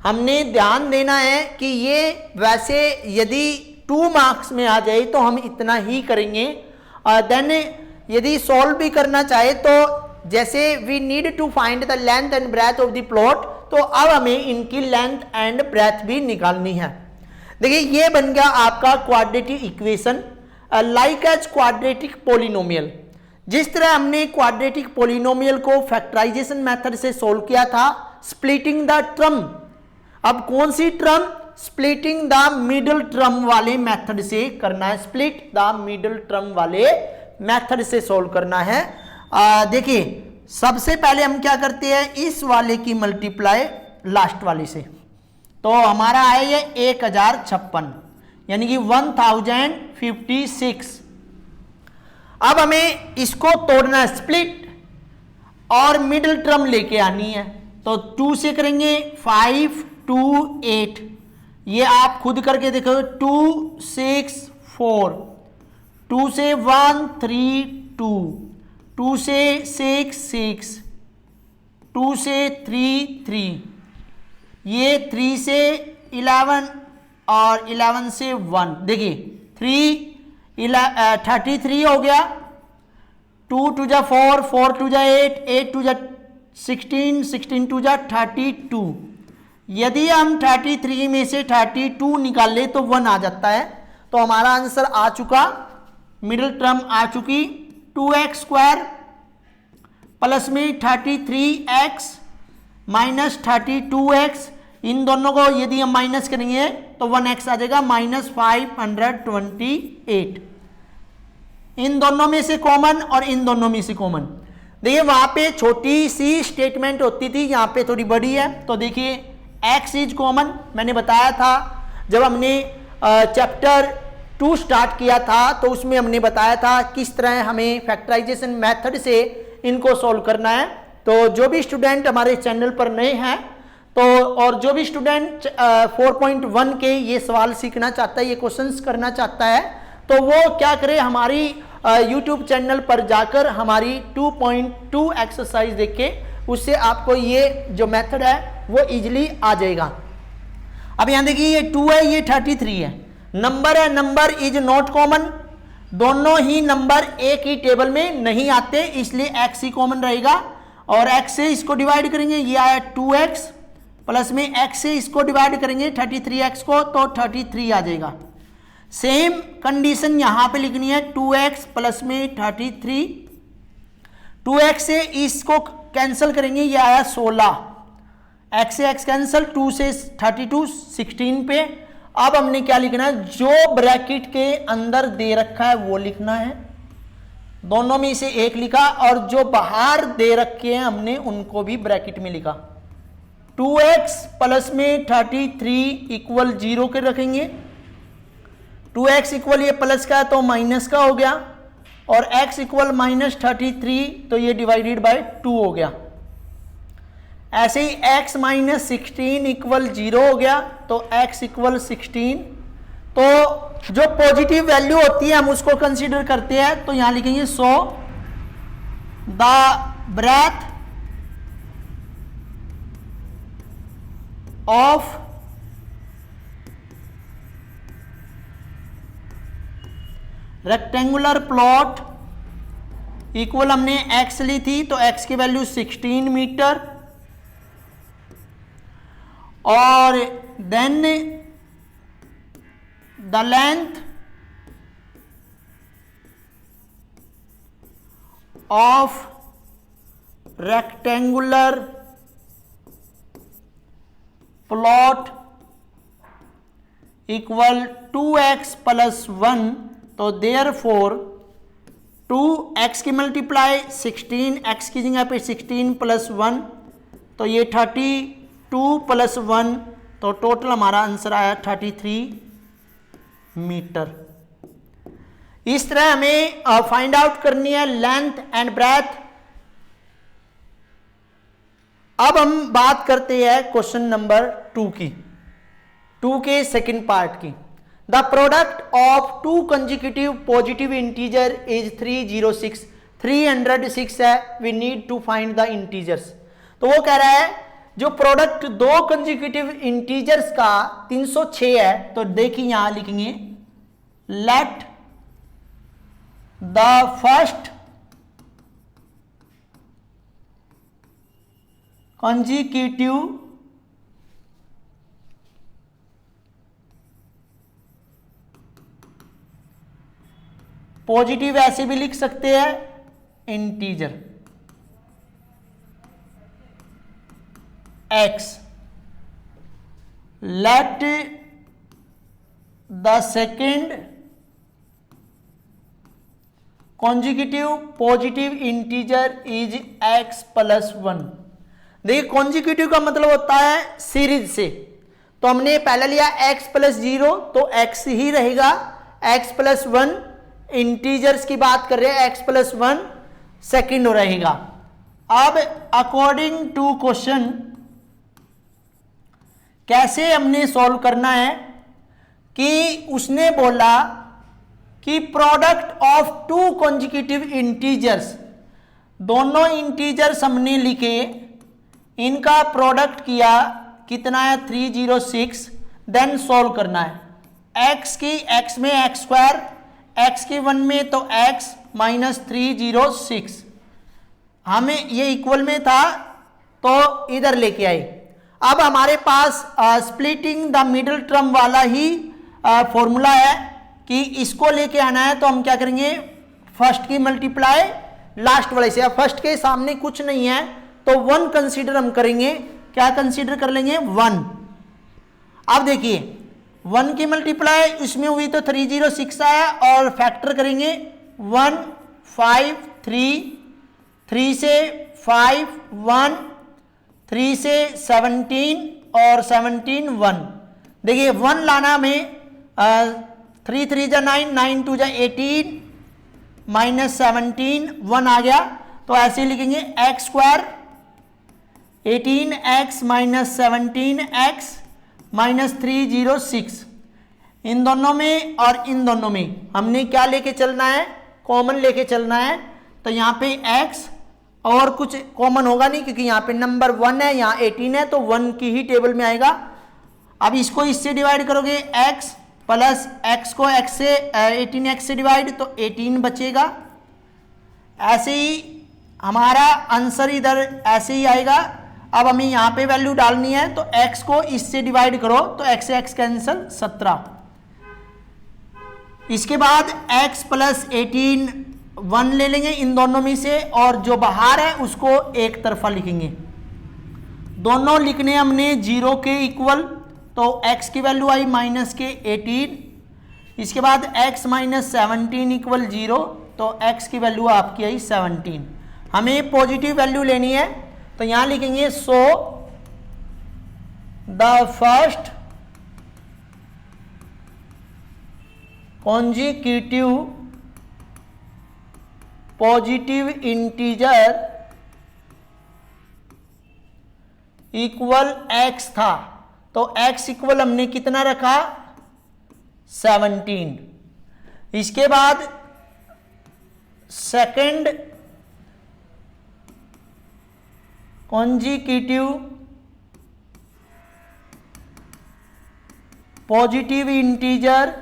हमने ध्यान देना है कि ये वैसे यदि 2 मार्क्स में आ जाए तो हम इतना ही करेंगे, देन यदि सॉल्व भी करना चाहे तो जैसे we need to find the length and breadth of the plot, तो अब हमें इनकी लेंथ एंड ब्रेथ भी निकालनी है। देखिए ये बन गया आपका quadratic equation like as quadratic polynomial. जिस तरह हमने क्वाड्रेटिक पोलिनोमियल को फैक्टराइजेशन मेथड से सोल्व किया था, स्प्लिटिंग द टर्म, अब कौन सी term, splitting the middle term वाले मेथड से करना है, स्प्लिट द मिडिल टर्म वाले मेथड से सोल्व करना है। देखिए सबसे पहले हम क्या करते हैं, इस वाले की मल्टीप्लाई लास्ट वाले से, तो हमारा है ये 1056 यानी कि 1056। अब हमें इसको तोड़ना है, स्प्लिट और मिडिल टर्म लेके आनी है, तो 2 से करेंगे 5 2 8, ये आप खुद करके देखो, 2 6 4, 2 से 1 3 2, 2 से 6 6, 2 से 3 3, ये 3 से 11 और 11 से 1, देखिए 33 हो गया, 2 2 जा 4, 4 2 जा 8, 8 2 जा 16, 16 2 जा 32। यदि हम 33 में से 32 निकाल ले तो 1 आ जाता है, तो हमारा आंसर आ चुका, मिडिल टर्म आ चुकी 2x स्क्वायर प्लस में 33x माइनस 32x, इन दोनों को यदि हम माइनस करेंगे तो 1x आ जाएगा माइनस 528। इन दोनों में से कॉमन और इन दोनों में से कॉमन, देखिए वहां पे छोटी सी स्टेटमेंट होती थी, यहाँ पे थोड़ी बड़ी है, तो देखिए x इज कॉमन। मैंने बताया था जब हमने चैप्टर 2 स्टार्ट किया था तो उसमें हमने बताया था किस तरह हमें फैक्टराइजेशन मेथड से इनको सॉल्व करना है। तो जो भी स्टूडेंट हमारे चैनल पर नए हैं, तो और जो भी स्टूडेंट 4.1 के ये सवाल सीखना चाहता है, ये क्वेश्चंस करना चाहता है, तो वो क्या करे, हमारी YouTube चैनल पर जाकर हमारी 2.2 एक्सरसाइज देख के उससे आपको ये जो मेथड है वो इजीली आ जाएगा। अब यहाँ देखिए ये 2 है, ये 33 है, नंबर है, नंबर इज नॉट कॉमन, दोनों ही नंबर एक ही टेबल में नहीं आते, इसलिए x ही कॉमन रहेगा, और x से इसको डिवाइड करेंगे, ये आया 2x प्लस में x से इसको डिवाइड करेंगे 33x को, तो 33 आ जाएगा। सेम कंडीशन यहां पे लिखनी है, 2x प्लस में 33, 2x से इसको कैंसिल करेंगे, ये आया 16, x से x कैंसिल, 2 से 32 16 पे। अब हमने क्या लिखना है, जो ब्रैकेट के अंदर दे रखा है वो लिखना है, दोनों में से एक लिखा, और जो बाहर दे रखे हैं हमने उनको भी ब्रैकेट में लिखा। 2x प्लस में 33 इक्वल 0 के रखेंगे, 2x इक्वल ये प्लस का तो माइनस का हो गया, और x इक्वल माइनस 33 तो ये डिवाइडेड बाय 2 हो गया। ऐसे ही x माइनस 16 इक्वल 0 हो गया, तो x इक्वल 16। तो जो पॉजिटिव वैल्यू होती है हम उसको कंसीडर करते हैं, तो यहां लिखेंगे 100 the breadth of rectangular plot equal, हमने x ली थी तो x की वैल्यू 16 मीटर, और then the length of rectangular plot equal 2x plus 1, तो देयरफॉर 2x की मल्टीप्लाई 16, x की जगह पे 16 प्लस 1, तो ये 32 प्लस 1, तो टोटल हमारा आंसर आया 33 मीटर। इस तरह हमें फाइंड आउट करनी है लेंथ एंड ब्रेथ। अब हम बात करते हैं क्वेश्चन नंबर 2 की, 2 के सेकंड पार्ट की। The product of 2 consecutive positive integer is 306, 306 है, we need to find the integers. तो वो कह रहा है जो प्रोडक्ट 2 कंसेक्यूटिव इंटीजर्स का 306 है, तो देखिए यहां लिखेंगे let the first consecutive positive ऐसे भी लिख सकते हैं integer x, let the second consecutive positive integer is x plus 1। देखिए कॉन्जिक्यूटिव का मतलब होता है सीरीज से, तो हमने पहले लिया x प्लस 0 तो x ही रहेगा, x प्लस 1 इंटीजर्स की बात कर रहे हैं, x प्लस 1 सेकेंड रहेगा। अब अकॉर्डिंग टू क्वेश्चन कैसे हमने सॉल्व करना है कि उसने बोला कि product of two consecutive integers, दोनों इंटीजर्स हमने लिखे, इनका प्रोडक्ट किया, कितना है 306, देन सॉल्व करना है। x की x में एक्स स्क्वायर, x की 1 में तो x माइनस 306, हमें ये इक्वल में था तो इधर लेके आए। अब हमारे पास स्प्लिटिंग द मिडिल टर्म वाला ही फॉर्मूला है कि इसको लेके आना है, तो हम क्या करेंगे, फर्स्ट की मल्टीप्लाई लास्ट वाले से। फर्स्ट के सामने कुछ नहीं है तो 1 कंसीडर हम करेंगे, क्या कंसीडर कर लेंगे 1। अब देखिए 1 की मल्टीप्लाई इसमें हुई तो 306 आया, और फैक्टर करेंगे 1 5 3, 3 से 5 1, 3 से 17 और 17 1। देखिए 1 लाना में 3 3 जा 9, 9 2 जा 18 माइनस 17 1 आ गया, तो ऐसे लिखेंगे x square 18x minus 17x minus 306। इन दोनों में और इन दोनों में हमने क्या लेके चलना है, कॉमन लेके चलना है। तो यहाँ पे x और कुछ कॉमन होगा नहीं, क्योंकि यहाँ पे नंबर 1 है, यहाँ 18 है, तो 1 की ही टेबल में आएगा। अब इसको इससे डिवाइड करोगे x प्लस x को x से 18x से डिवाइड, तो 18 बचेगा। ऐसे ही हमारा आंसर इधर ऐसे ही आएगा। अब हमें यहाँ पे वैल्यू डालनी है, तो x को इससे डिवाइड करो तो x से x कैंसिल 17। इसके बाद x प्लस 18 1 ले लेंगे इन दोनों में से, और जो बाहर है उसको एक तरफा लिखेंगे। दोनों लिखने हमने 0 के इक्वल, तो x की वैल्यू आई माइनस के 18। इसके बाद x माइनस 17 इक्वल 0, तो x की वैल्यू आपकी आई 17। हमें पॉजिटिव वैल्यू लेनी है, तो यहां लिखेंगे so the first consecutive positive integer equal x था, तो x इक्वल हमने कितना रखा 17। इसके बाद सेकंड कॉन्जिक्यूटिव पॉजिटिव इंटीजर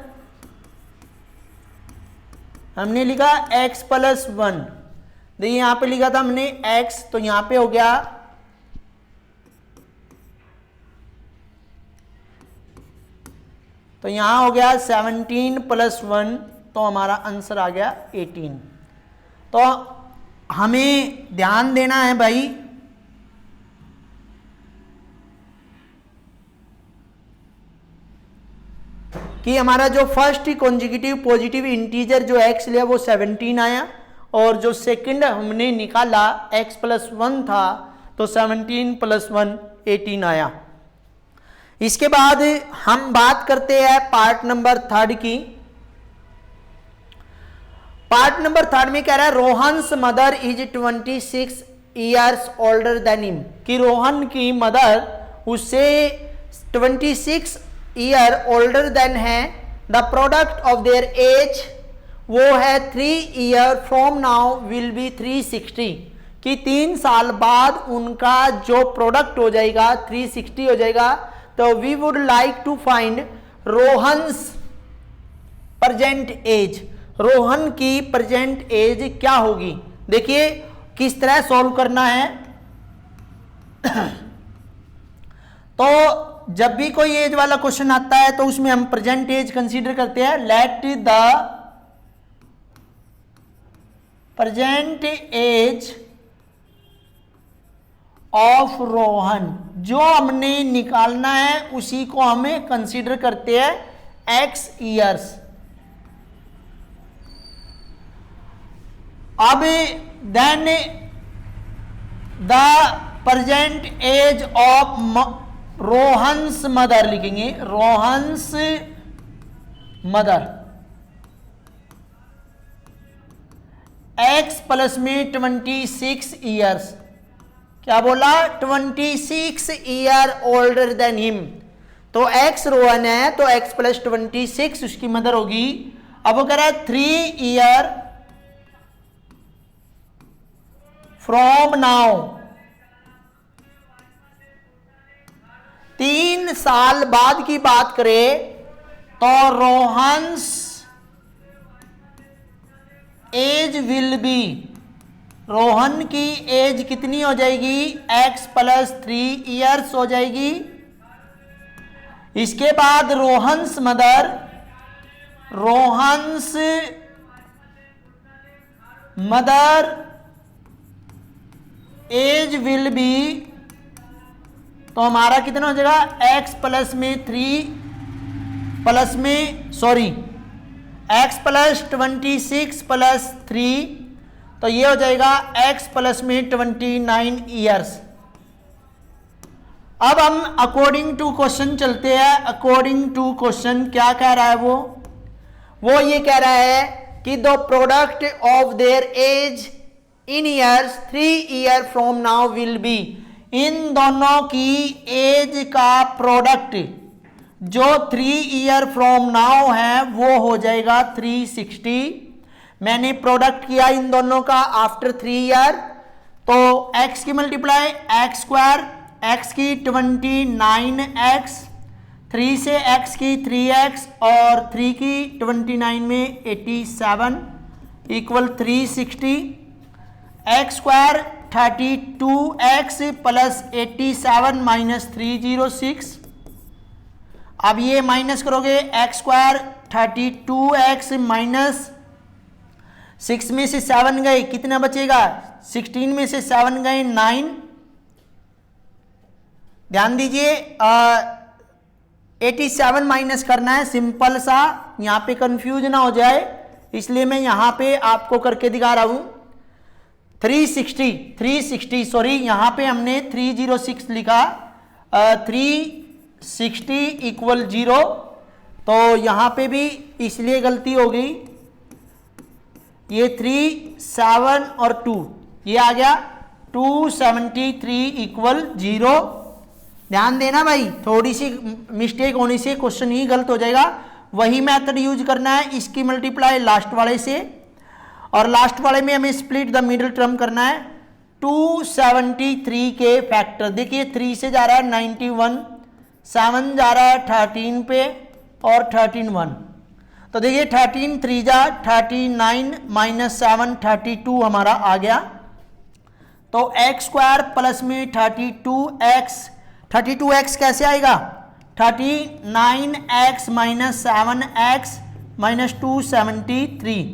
हमने लिखा x प्लस 1। देखिए यहां पे लिखा था हमने x, तो यहां पे हो गया तो यहां हो गया 17 प्लस 1, तो हमारा आंसर आ गया 18। तो हमें ध्यान देना है भाई कि हमारा जो फर्स्ट कॉन्जिक्यूटिव पॉजिटिव इंटीजर जो x लिया वो 17 आया, और जो सेकंड हमने निकाला x प्लस 1 था, तो 17 प्लस 1 18 आया। इसके बाद हम बात करते हैं पार्ट नंबर 3 की। पार्ट नंबर 3 में कह रहा है Rohan's mother is 26 years older than him, कि रोहन की मदर उससे 26 ईयर ओल्डर देन है। The product of their age वो है 3 year from now will be 360, कि 3 साल बाद उनका जो प्रोडक्ट हो जाएगा 360 हो जाएगा। तो we would like to find Rohan's present age, Rohan की प्रेजेंट एज क्या होगी। देखिए किस तरह सॉल्व करना है। तो जब भी कोई एज वाला क्वेश्चन आता है तो उसमें हम प्रेजेंट एज कंसीडर करते हैं। Let the present age of Rohan, जो हमने निकालना है उसी को हमें कंसीडर करते हैं एक्स ईयर्स। अब then the present age of Rohan's mother लिखेंगे, रोहन्स मदर, एक्स प्लस में 26 ईयर्स। क्या बोला? 26 ईयर ओल्डर देन हिम। तो एक्स रोहन है तो एक्स प्लस 26 उसकी मदर होगी। अब वो कह रहा है 3 ईयर फ्रॉम नाउ, 3 साल बाद की बात करें तो Rohan's age will be, Rohan की एज कितनी हो जाएगी? एक्स प्लस 3 ईयर्स हो जाएगी। इसके बाद Rohan's mother, Rohan's mother age will be, तो हमारा कितना हो जाएगा? एक्स प्लस में 3 प्लस में एक्स प्लस 26 प्लस 3, तो ये हो जाएगा एक्स प्लस में 29 ईयर्स। अब हम अकॉर्डिंग टू क्वेश्चन चलते हैं। अकॉर्डिंग टू क्वेश्चन क्या कह रहा है? वो ये कह रहा है कि the product of their age in years 3 year from now will be, इन दोनों की एज का प्रोडक्ट जो 3 ईयर फ्रॉम नाउ है वो हो जाएगा 360। मैंने प्रोडक्ट किया इन दोनों का आफ्टर 3 ईयर, तो x की मल्टीप्लाई एक्स स्क्वायर, x की 29x, 3 से x की 3x और 3 की 29 में 87 equal 360, x square 32x plus 87 minus 306। अब ये माइनस करोगे, एक्स स्क्वायर 32x माइनस 6 में से 7 गए, कितना बचेगा? 16 में से 7 गए 9। ध्यान दीजिए 87 माइनस करना है, सिंपल सा, यहां पे कंफ्यूज ना हो जाए इसलिए मैं यहां पे आपको करके दिखा रहा हूं। 360 सॉरी, यहां पे हमने 306 लिखा, 360 इक्वल 0, तो यहां पे भी इसलिए गलती हो गई। ये 3 7 और 2 ये आ गया 273 इक्वल 0। ध्यान देना भाई, थोड़ी सी मिस्टेक होने से क्वेश्चन ही गलत हो जाएगा। वही मेथड यूज करना है, इसकी मल्टीप्लाई लास्ट वाले से, और लास्ट वाले में हमें स्प्लिट द मिडिल टर्म करना है। 273 के फैक्टर देखिए, 3 से जा रहा है 91, 7 जा रहा है 13 पे और 13 1, तो देखिए 13 3 जा 39 माइनस 7 32 हमारा आ गया। तो एक्स स्क्वायर प्लस में 32x कैसे आएगा? 39x माइनस 7x माइनस 273,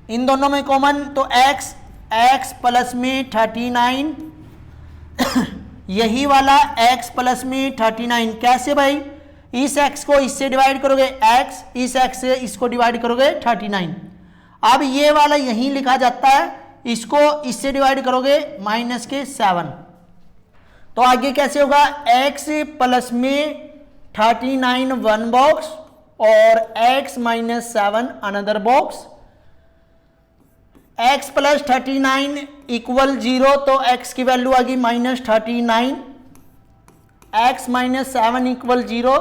इन दोनों में कॉमन, तो x प्लस में 39 यही वाला x प्लस में 39 कैसे भाई? इस x को इससे डिवाइड करोगे x, इस x से इसको डिवाइड करोगे 39। अब ये वाला यहीं लिखा जाता है, इसको इससे डिवाइड करोगे माइनस के 7, तो आगे कैसे होगा? x प्लस में 39 वन बॉक्स और x minus 7 another box. x plus 39 equal 0, तो x की वैल्यू आ गई माइनस 39, x माइनस 7 इक्वल 0,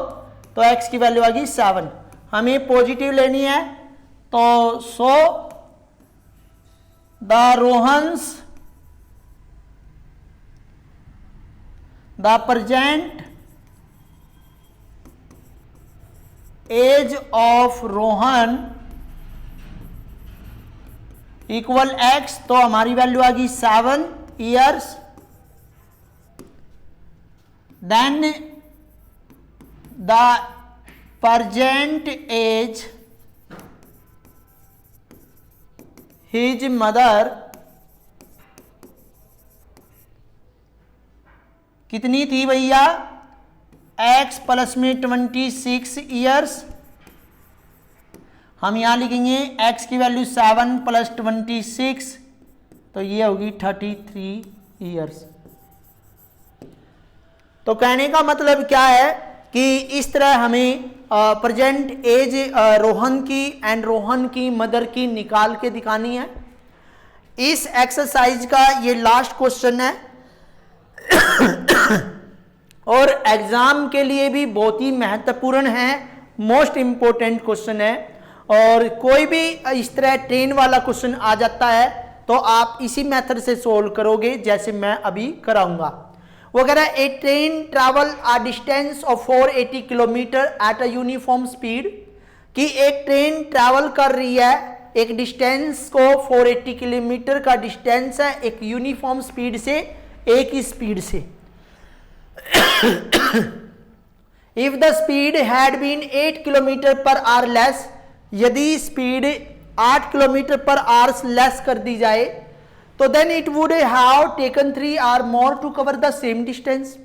तो x की वैल्यू आ गई 7। हमें पॉजिटिव लेनी है, तो so the Rohan's the present age of Rohan equal x, तो हमारी वैल्यू आ गई 7 years, then the present age his mother कितनी थी भैया, x प्लस में 26 ईयर्स, हम यहां लिखेंगे x की वैल्यू 7 प्लस 26, तो ये होगी 33 ईयर्स। तो कहने का मतलब क्या है कि इस तरह हमें प्रेजेंट एज रोहन की एंड रोहन की मदर की निकाल के दिखानी है। इस एक्सरसाइज का ये लास्ट क्वेश्चन है और एग्जाम के लिए भी बहुत ही महत्वपूर्ण है, मोस्ट इंपॉर्टेंट क्वेश्चन है। और कोई भी इस तरह ट्रेन वाला क्वेश्चन आ जाता है तो आप इसी मेथड से सोल्व करोगे जैसे मैं अभी कराऊंगा। वो कह रहा है a train travel a distance of 480 kilometre at a uniform speed, कि एक ट्रेन ट्रैवल कर रही है एक डिस्टेंस को 480 किलोमीटर का डिस्टेंस है एक यूनिफॉर्म स्पीड से, एक ही स्पीड से। If the speed had been 8 kilometre per hour less, यदि speed 8 kilometre per hours less कर दी जाए तो then it would have taken 3 hour more to cover the same distance,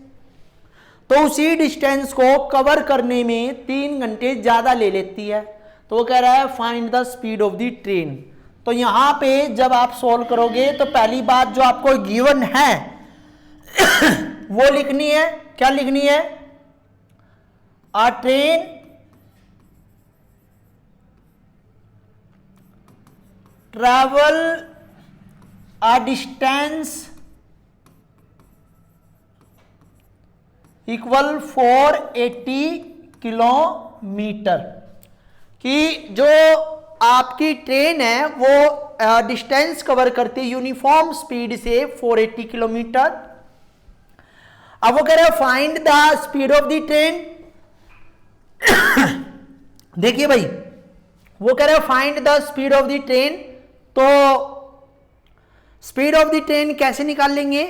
तो उसी डिस्टेंस को कवर करने में 3 घंटे ज्यादा ले लेती है। तो वो कह रहा है find the speed of the train. तो यहां पे जब आप सोल्व करोगे तो पहली बात जो आपको गिवन है वो लिखनी है, क्या लिखनी है, अ train travel a distance equal 480 kilometre, कि जो आपकी ट्रेन है वो डिस्टेंस कवर करती है यूनिफॉर्म स्पीड से 480 किलोमीटर। अब वो कह रहे हैं find the speed of the train. देखिए भाई वो कह रहे हैं find the speed of the train, तो स्पीड ऑफ द ट्रेन कैसे निकाल लेंगे।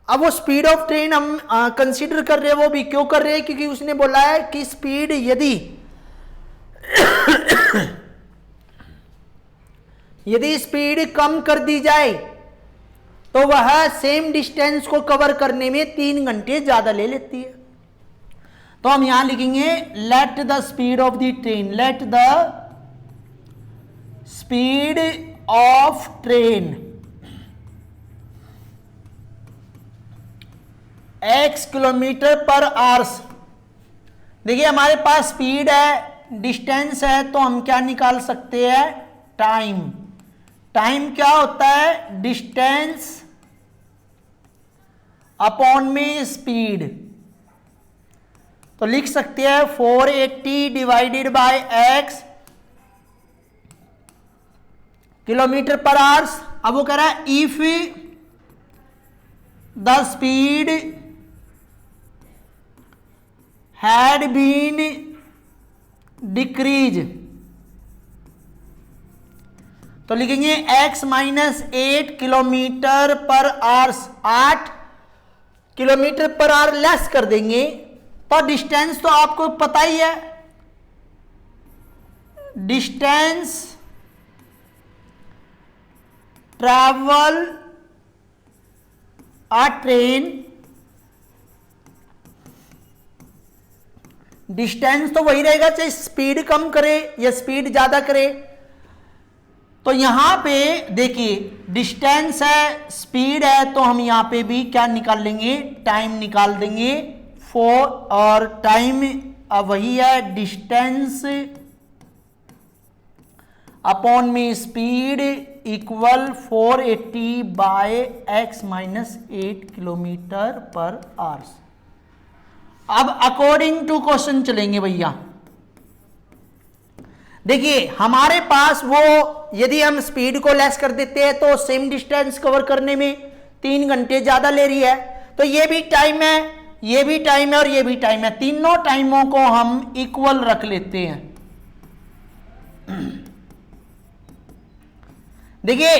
अब वो स्पीड ऑफ ट्रेन हम कंसीडर कर रहे हैं, वो भी क्यों कर रहे हैं, क्योंकि उसने बोला है कि स्पीड यदि स्पीड कम कर दी जाए तो वह सेम डिस्टेंस को कवर करने में 3 घंटे ज्यादा ले लेती है। तो हम यहां लिखेंगे let the speed of the train, let the speed of train x kilometre per hours. देखिए हमारे पास स्पीड है, डिस्टेंस है, तो हम क्या निकाल सकते हैं, टाइम। टाइम क्या होता है, डिस्टेंस अपॉन में स्पीड। तो लिख सकते हैं 480 divided by x kilometre per hours. अब वो कह रहा है if the speed had been decrease, तो लिखेंगे x minus 8 kilometre per hours, 8 kilometre per hour less कर देंगे। तो डिस्टेंस तो आपको पता ही है, डिस्टेंस ट्रैवल अ ट्रेन, डिस्टेंस तो वही रहेगा चाहे स्पीड कम करे या स्पीड ज्यादा करे। तो यहां पे देखिए डिस्टेंस है, स्पीड है, तो हम यहां पे भी क्या निकाल लेंगे, टाइम निकाल देंगे 4, और टाइम वही है डिस्टेंस अपॉन में speed equal 480 by x minus 8 kilometre per hours. अब अकॉर्डिंग टू क्वेश्चन चलेंगे भैया। देखिए हमारे पास वो यदि हम स्पीड को लेस कर देते हैं तो सेम डिस्टेंस कवर करने में 3 घंटे ज्यादा ले रही है, तो ये भी टाइम है, ये भी टाइम है और ये भी टाइम है, तीनों टाइमों को हम इक्वल रख लेते हैं। देखिए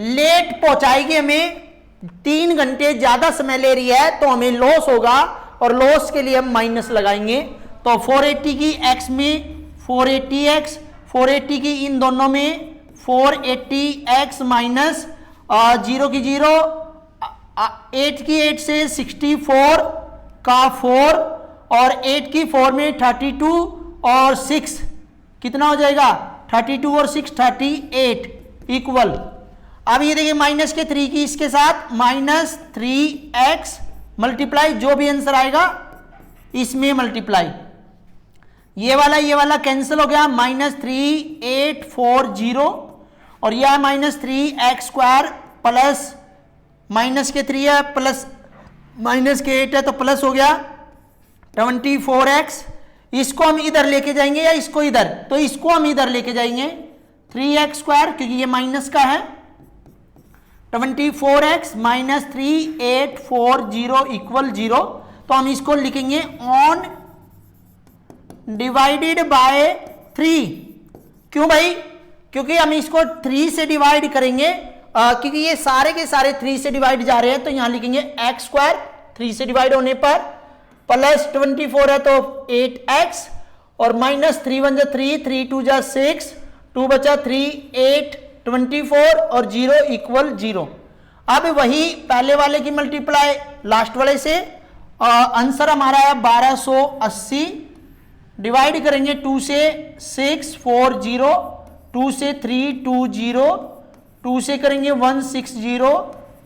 लेट पहुंचाएगी हमें 3 घंटे ज्यादा समय ले रही है तो हमें लॉस होगा, और लॉस के लिए हम माइनस लगाएंगे। तो 480 की x में 480x, 480 की इन दोनों में 480x माइनस 0 की 0, 8 की 8 से 64 का 4, और 8 की 4 में 32 और 6 कितना हो जाएगा, 32 और 6 38 इक्वल। अब ये देखिए माइनस के 3 की इसके साथ माइनस 3x मल्टीप्लाई, जो भी आंसर आएगा इसमें मल्टीप्लाई, ये वाला कैंसिल हो गया, माइनस 3840, और यह माइनस 3x² प्लस माइनस के 3 है प्लस माइनस के 8 है तो प्लस हो गया 24x। इसको हम इधर लेके जाएंगे या इसको इधर, तो इसको हम इधर लेके जाएंगे 3x² क्योंकि ये माइनस का है, 24x माइनस 3840 इक्वल 0। तो हम इसको लिखेंगे ऑन डिवाइडेड बाय 3। क्यों भाई, क्योंकि हम इसको 3 से डिवाइड करेंगे, क्योंकि ये सारे के सारे 3 से डिवाइड जा रहे हैं, तो यहां लिखेंगे x² 3 से डिवाइड होने पर, प्लस 24 है तो 8x, और माइनस 3 1 3, 3 2 6, 2 बचा 3 8 24 और 0 इक्वल 0। अब वही पहले वाले की मल्टीप्लाई लास्ट वाले से, आंसर हमारा है 1280, डिवाइड करेंगे 2 से 640, 2 से 320, 2 से करेंगे 160,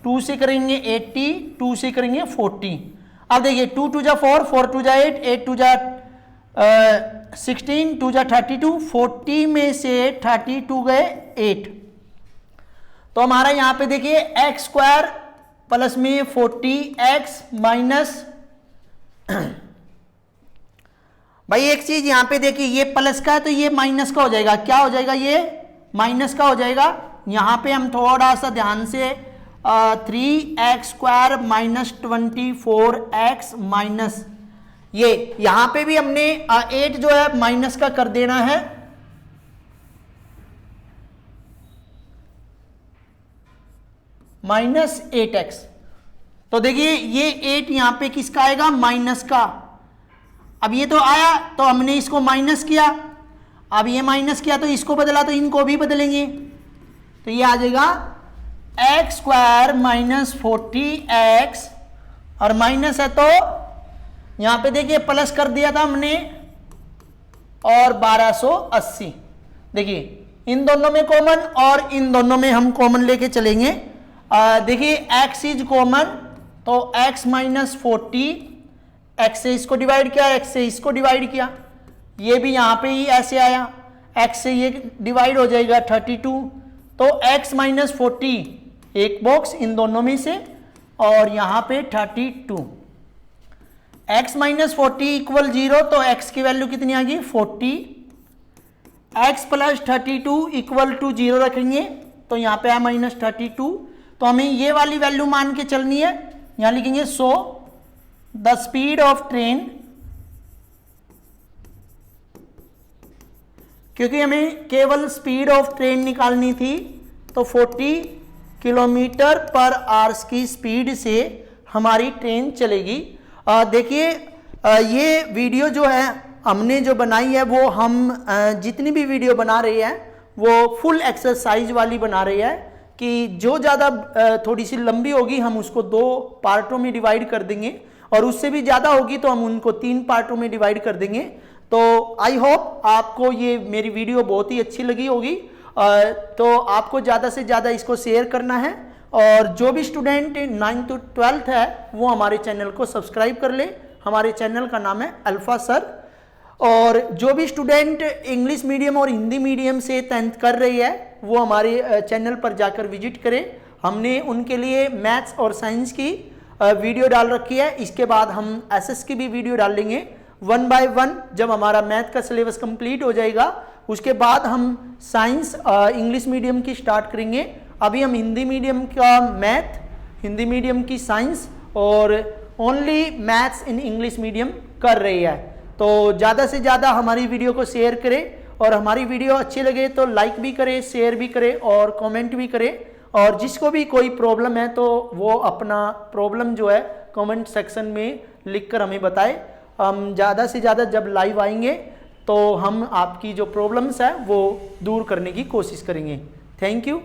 2 से करेंगे 80, 2 से करेंगे 40। अब देखिए 2 2 जा 4, 4 2 जा 8, 8 2 जा 16, 2 जा 32, 40 में से 32 गए 8। तो हमारा यहां पे देखिए x² प्लस में 40x माइनस भाई एक चीज यहां पे देखिए, ये प्लस का है तो ये माइनस का हो जाएगा, क्या हो जाएगा, ये माइनस का हो जाएगा। यहां पे हम थोड़ा सा ध्यान से 3x² माइनस 24x माइनस, ये यहां पे भी हमने 8 जो है माइनस का कर देना है, माइनस 8x। तो देखिए ये 8 यहां पे किसका आएगा, माइनस का। अब ये तो आया तो हमने इसको माइनस किया, अब ये माइनस किया तो इसको बदला तो इनको भी बदलेंगे, तो ये आ जाएगा x² माइनस 40x, और माइनस है तो यहां पे देखिए प्लस कर दिया था हमने, और 1280। देखिए इन दोनों में कॉमन और इन दोनों में हम कॉमन लेके चलेंगे। देखिए x इज कॉमन, तो x माइनस 40, x से इसको डिवाइड किया, x से इसको डिवाइड किया, ये भी यहां पे ही ऐसे आया, x से ये डिवाइड हो जाएगा 32, तो x माइनस 40 एक बॉक्स इन दोनों में से, और यहां पे 32, x माइनस 40 इक्वल 0, तो x की वैल्यू कितनी आ गई 40, x प्लस 32 इक्वल टू 0 रखेंगे, तो यहां पे है माइनस 32, तो हमें ये वाली वैल्यू मान के चलनी है, यहां लिखेंगे 100 द स्पीड ऑफ ट्रेन, क्योंकि हमें केवल स्पीड ऑफ ट्रेन निकालनी थी, तो 40 किलोमीटर पर आवर्स की स्पीड से हमारी ट्रेन चलेगी। देखिए ये वीडियो जो है हमने जो बनाई है वो हम जितनी भी वीडियो बना रहे हैं वो फुल एक्सरसाइज वाली बना रहे हैं, कि जो ज़्यादा थोड़ी सी लंबी होगी हम उसको 2 पार्टों में डिवाइड कर देंगे, और उससे भी ज़्यादा होगी तो हम उनको 3 पार्टों में डिवाइड कर देंगे। तो आई होप आपको ये मेरी वीडियो बहुत ही अच्छी लगी होगी, तो आपको ज़्यादा से ज़्यादा इसको शेयर करना है, और जो भी स्टूडेंट 9th to 12th है वो हमारे चैनल को सब्सक्राइब कर ले। हमारे चैनल का नाम है अल्फा सर। और जो भी स्टूडेंट इंग्लिश मीडियम और हिंदी मीडियम से 10th कर रही है वो हमारे चैनल पर जाकर विजिट करें। हमने उनके लिए मैथ्स और साइंस की वीडियो डाल रखी है। इसके बाद हम एसएस की भी वीडियो डाल लेंगे 1 by 1। जब हमारा मैथ का सिलेबस कंप्लीट हो जाएगा उसके बाद हम साइंस इंग्लिश मीडियम की स्टार्ट करेंगे। अभी हम हिंदी मीडियम का मैथ, हिंदी मीडियम की साइंस और only maths in English medium कर रही है। तो ज़्यादा से ज़्यादा हमारी वीडियो को शेयर करें, और हमारी वीडियो अच्छी लगे तो लाइक भी करें, शेयर भी करें और कमेंट भी करें। और जिसको भी कोई प्रॉब्लम है तो वो अपना प्रॉब्लम जो है कमेंट सेक्शन में लिखकर हमें बताए। हम ज़्यादा से ज़्यादा जब लाइव आएंगे तो हम आपकी जो प्रॉब्लम्स है वो दूर करने की कोशिश करेंगे। Thank you.